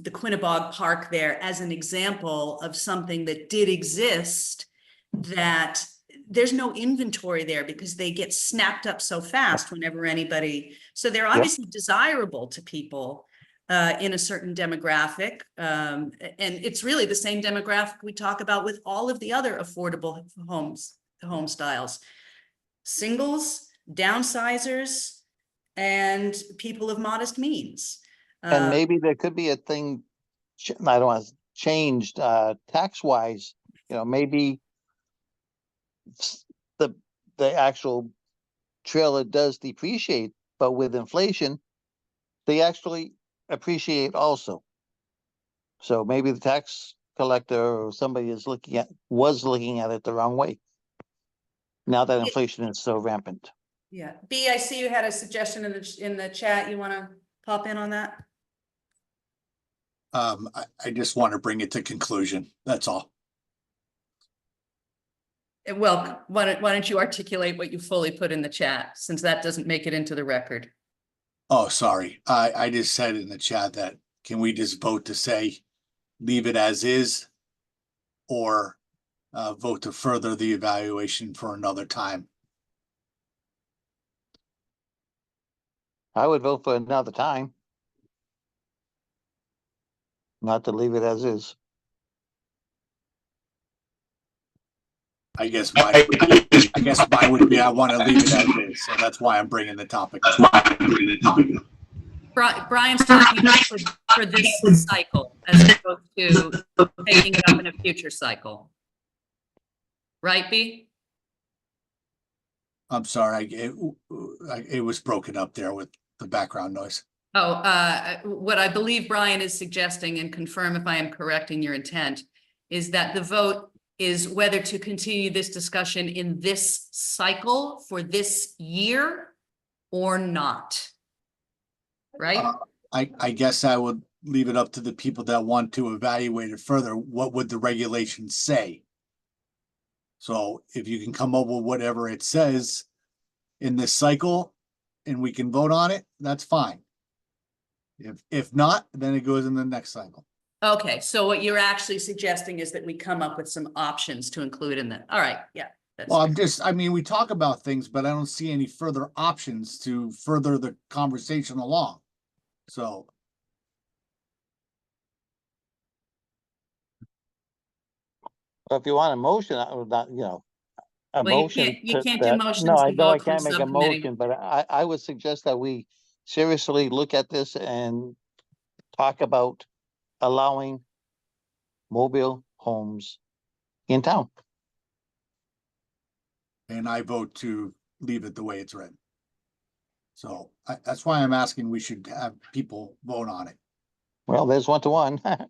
Quinnebog Park there as an example of something that did exist, that there's no inventory there because they get snapped up so fast whenever anybody, so they're obviously desirable to people in a certain demographic. And it's really the same demographic we talk about with all of the other affordable home styles: singles, downsizers, and people of modest means. And maybe there could be a thing, I don't want to changed tax wise, maybe the actual trailer does depreciate, but with inflation, they actually appreciate also. So maybe the tax collector or somebody was looking at it the wrong way. Now that inflation is so rampant. Yeah, B, I see you had a suggestion in the chat. You want to pop in on that? I just want to bring it to conclusion. That's all. Well, why don't you articulate what you fully put in the chat, since that doesn't make it into the record? Oh, sorry. I just said in the chat that can we just vote to say leave it as is, or vote to further the evaluation for another time? I would vote for another time. Not to leave it as is. I guess mine would be I want to leave it as is, so that's why I'm bringing the topic. Brian's talking about for this cycle, as opposed to taking it up in a future cycle. Right, B? I'm sorry, it was broken up there with the background noise. Oh, what I believe Brian is suggesting, and confirm if I am correct in your intent, is that the vote is whether to continue this discussion in this cycle for this year or not. Right? I guess I would leave it up to the people that want to evaluate it further. What would the regulations say? So if you can come up with whatever it says in this cycle and we can vote on it, that's fine. If not, then it goes in the next cycle. Okay, so what you're actually suggesting is that we come up with some options to include in that. All right, yeah. Well, I mean, we talk about things, but I don't see any further options to further the conversation along. So. Well, if you want a motion, I would not, a Well, motion. you can't do that- motions No, I to know I vote from can't make a subcommittee. motion, but I would suggest that we seriously look at this and talk about allowing mobile homes in town. And I vote to leave it the way it's written. So that's why I'm asking we should have people vote on it. Well, there's 1-to-1.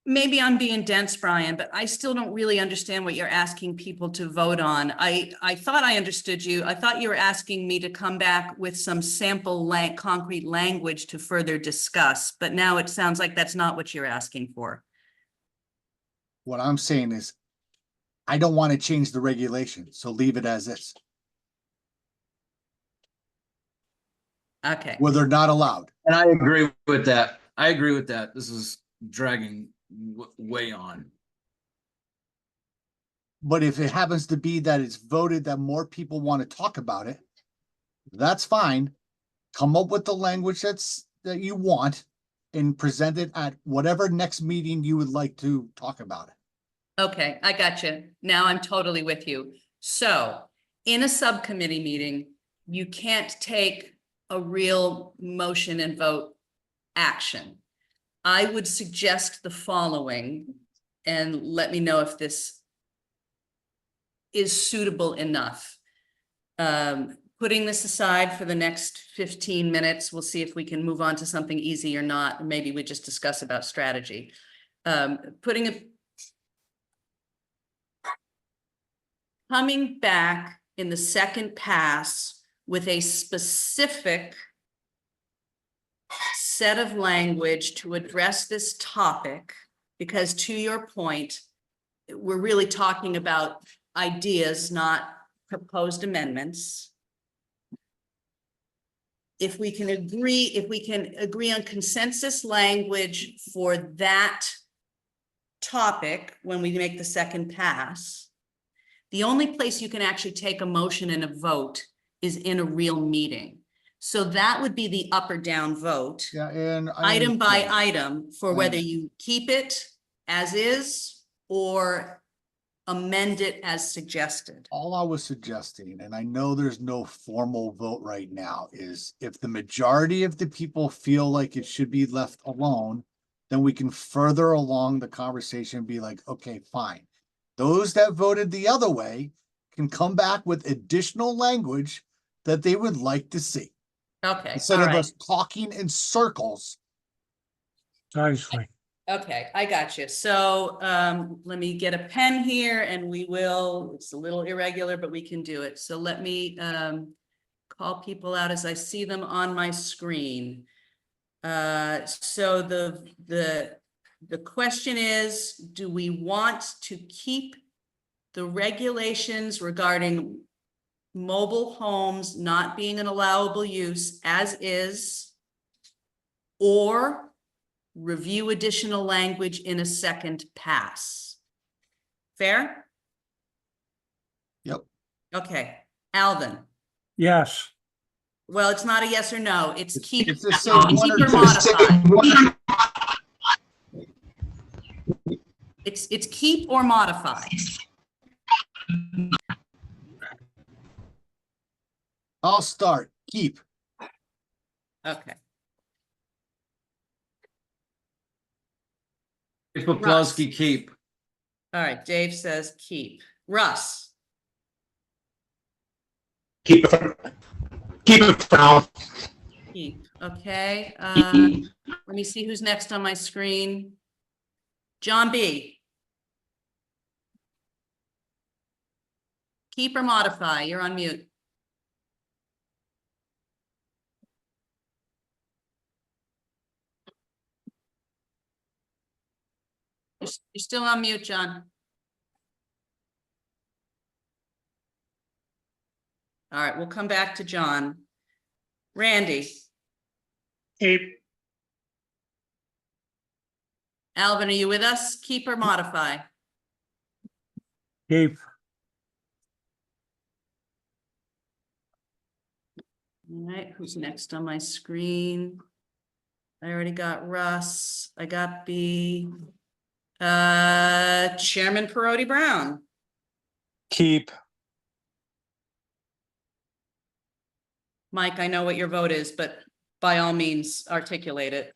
Maybe I'm being dense, Brian, but I still don't really understand what you're asking people to vote on. I thought I understood you. I thought you were asking me to come back with some sample concrete language to further discuss, but now it sounds like that's not what you're asking for. What I'm saying is, I don't want to change the regulation, so leave it as is. Okay. Where they're not allowed. And I agree with that. I agree with that. This is dragging way on. But if it happens to be that it's voted that more people want to talk about it, that's fine. Come up with the language that you want and present it at whatever next meeting you would like to talk about it. Okay, I got you. Now I'm totally with you. So in a subcommittee meeting, you can't take a real motion and vote action. I would suggest the following, and let me know if this is suitable enough. Putting this aside for the next 15 minutes, we'll see if we can move on to something easy or not. Maybe we just discuss about strategy. Coming back in the second pass with a specific set of language to address this topic, because to your point, we're really talking about ideas, not proposed amendments. If we can agree on consensus language for that topic when we make the second pass, the only place you can actually take a motion and a vote is in a real meeting. So that would be the up or down vote. Yeah, and Item by item for whether you keep it as is or amend it as suggested. All I was suggesting, and I know there's no formal vote right now, is if the majority of the people feel like it should be left alone, then we can further along the conversation and be like, okay, fine. Those that voted the other way can come back with additional language that they would like to see. Okay, Instead all of right. us talking in circles. Nicely. Okay, I got you. So let me get a pen here and we will, it's a little irregular, but we can do it. So let me call people out as I see them on my screen. So the question is, do we want to keep the regulations regarding mobile homes not being an allowable use as is, or review additional language in a second pass? Fair? Yep. Okay, Alvin. Yes. Well, it's not a yes or no. It's keep, It's the same one keep or or two. modify. It's keep or modify. I'll start. Keep. Okay. Poplawski, keep. All right, Dave says keep. Russ, Keep it for now. keep. Okay. Let me see who's next on my screen. John B. Keep or modify? You're on mute. You're still on mute, John. All right, we'll come back to John. Randy, Keep. Alvin, are you with us? Keep or modify? Keep. All right, who's next on my screen? I already got Russ. I got B. Chairman Perotti Brown. Keep. Mike, I know what your vote is, but by all means, articulate it.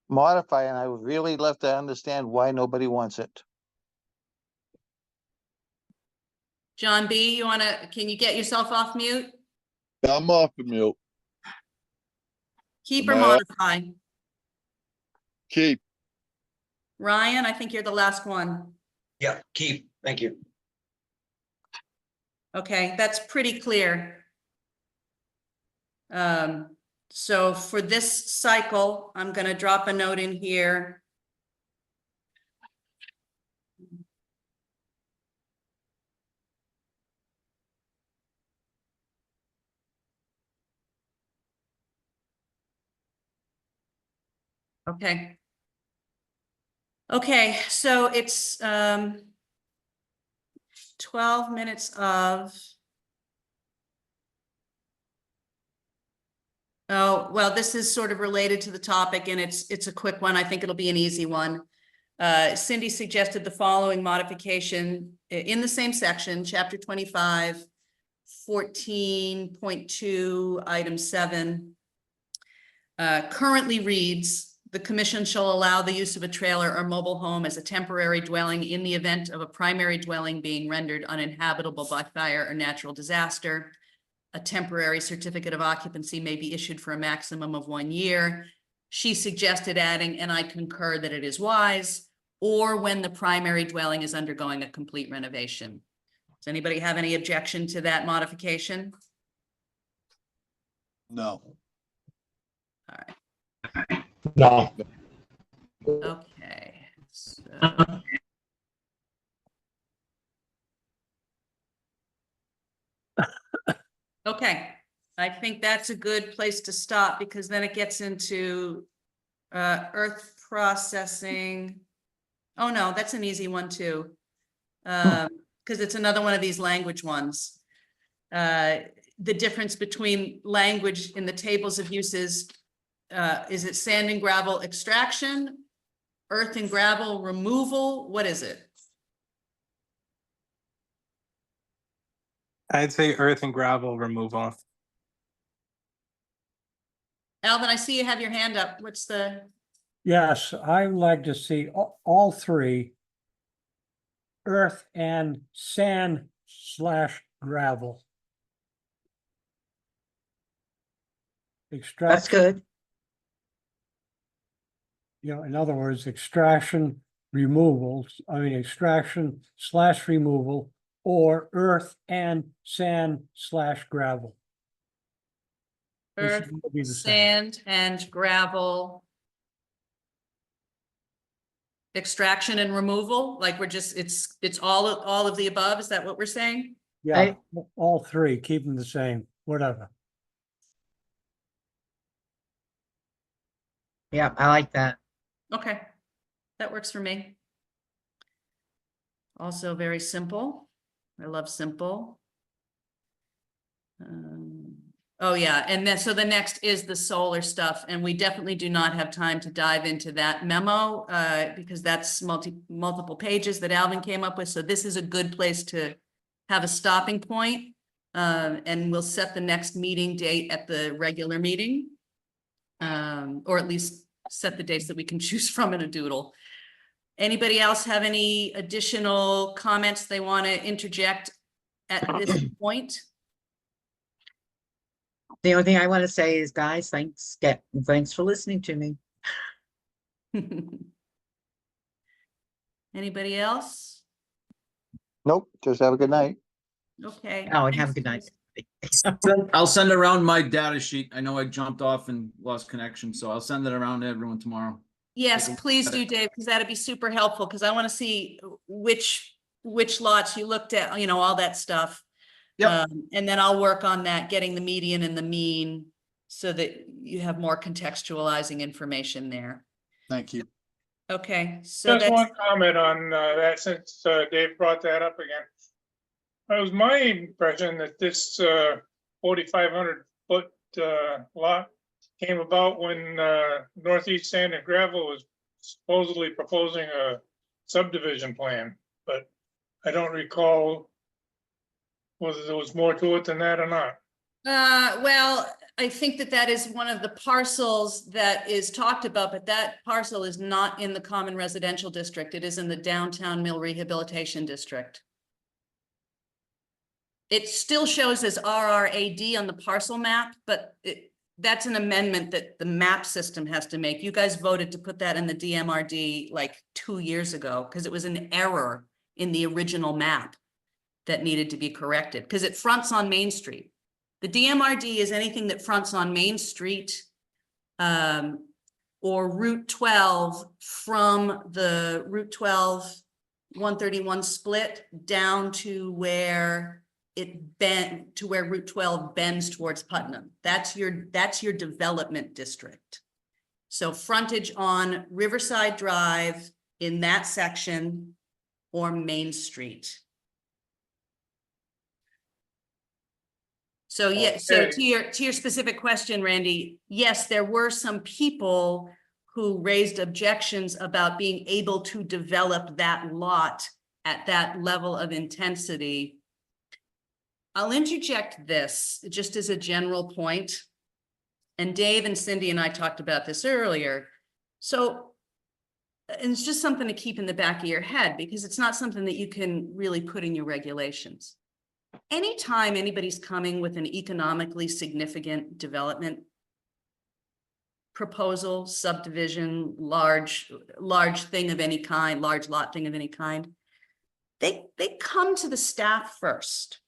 Modify, and I would really love to understand why nobody wants it. John B, can you get yourself off mute? I'm off of mute. Keep Am or I off? modify? Keep. Ryan, I think you're the last one. Yeah, keep. Thank you. Okay, that's pretty clear. So for this cycle, I'm gonna drop a note in here. Okay. Okay, so it's 12 minutes of. Oh, well, this is sort of related to the topic and it's a quick one. I think it'll be an easy one. Cindy suggested the following modification in the same section, chapter 25, 14.2, item 7. Currently reads, the commission shall allow the use of a trailer or mobile home as a temporary dwelling in the event of a primary dwelling being rendered uninhabitable by fire or natural disaster. A temporary certificate of occupancy may be issued for a maximum of 1 year. She suggested adding, and I concur that it is wise, or when the primary dwelling is undergoing a complete renovation. Does anybody have any objection to that modification? No. All right. No. Okay. So, okay. I think that's a good place to stop because then it gets into earth processing. Oh, no, that's an easy one too. Because it's another one of these language ones. The difference between language in the tables of uses, is it sand and gravel extraction, earth and gravel removal? What is it? I'd say earth and gravel removal. Alvin, I see you have your hand up. What's the? Yes, I would like to see all three, earth and sand / gravel. That's extract, good. in other words, extraction, removals, extraction / removal, or earth and sand / gravel. They should Earth, all be the same. sand and gravel. Extraction and removal, like we're just, it's all of the above, is that what we're saying? Yeah, all three, keep them the same, whatever. Yeah, I like that. Okay, that works for me. Also very simple. I love simple. Oh yeah, and then so the next is the solar stuff, and we definitely do not have time to dive into that memo because that's multiple pages that Alvin came up with. So this is a good place to have a stopping point, and we'll set the next meeting date at the regular meeting, or at least set the dates that we can choose from in a doodle. Anybody else have any additional comments they want to interject at this point? The only thing I want to say is, guys, thanks for listening to me. Anybody else? Nope, just have a good night. Okay. Oh, and have a Thanks, good night. guys. I'll send around my data sheet. I know I jumped off and lost connection, so I'll send it around to everyone tomorrow. Yes, please do, Dave, because that'd be super helpful, because I want to see which lots you looked at, all that stuff. Yep. And then I'll work on that, getting the median and the mean so that you have more contextualizing information there. Thank you. Okay, so Just that's, one comment on that, since Dave brought that up again. It was my impression that this 4,500 foot lot came about when Northeast Sand and Gravel was supposedly proposing a subdivision plan, but I don't recall whether there was more to it than that or not. well, I think that is one of the parcels that is talked about, but that parcel is not in the common residential district. It is in the downtown Mill Rehabilitation District. It still shows as RRAD on the parcel map, but that's an amendment that the map system has to make. You guys voted to put that in the DMRD like 2 years ago because it was an error in the original map that needed to be corrected because it fronts on Main Street. The DMRD is anything that fronts on Main Street or Route 12 from the Route 12 131 split down to where Route 12 bends towards Putnam. That's your development district. So frontage on Riverside Drive in that section or Main Street. So yeah, so Okay. to your specific question, Randy, yes, there were some people who raised objections about being able to develop that lot at that level of intensity. I'll interject this just as a general point. And Dave and Cindy and I talked about this earlier. So, and it's just something to keep in the back of your head because it's not something that you can really put in your regulations. Anytime anybody's coming with an economically significant development proposal, subdivision, large thing of any kind, large lot thing of any kind, they come to the staff first,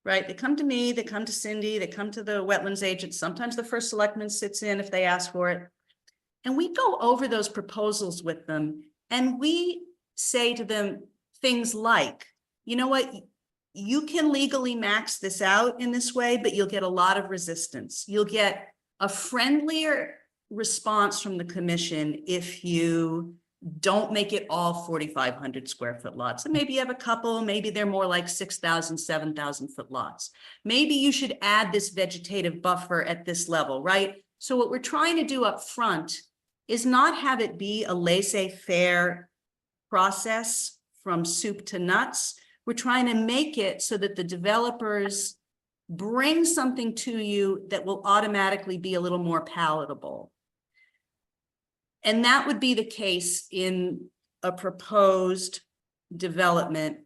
right? They come to me, they come to Cindy, they come to the wetlands agent. Sometimes the first selectman sits in if they ask for it. And we go over those proposals with them and we say to them things like, you know what? You can legally max this out in this way, but you'll get a lot of resistance. You'll get a friendlier response from the commission if you don't make it all 4,500 square foot lots. And maybe you have a couple, maybe they're more like 6,000, 7,000 foot lots. Maybe you should add this vegetative buffer at this level, right? So what we're trying to do up front is not have it be a laissez-faire process from soup to nuts. We're trying to make it so that the developers bring something to you that will automatically be a little more palatable. And that would be the case in a proposed development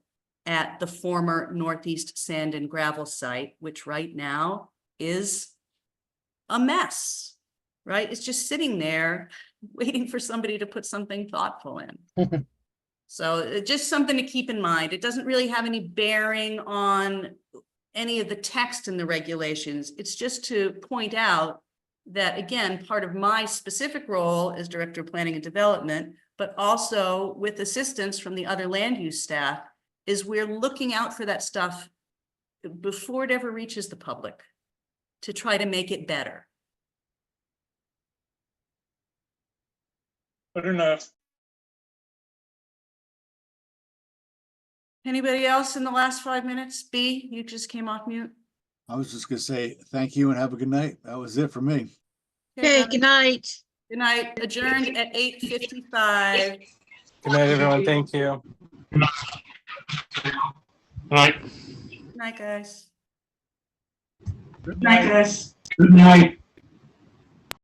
at the former Northeast Sand and Gravel site, which right now is a mess, right? It's just sitting there waiting for somebody to put something thoughtful in. So just something to keep in mind. It doesn't really have any bearing on any of the text in the regulations. It's just to point out that, again, part of my specific role as Director of Planning and Development, but also with assistance from the other land use staff, is we're looking out for that stuff before it ever reaches the public to try to make it better. Good enough. Anybody else in the last 5 minutes? B, you just came off mute. I was just gonna say thank you and have a good night. That was it for me. Okay, good night. Good night. Adjourned at 8:55. Good night, everyone. Thank you. Right. Good night, guys. Good night. Good night.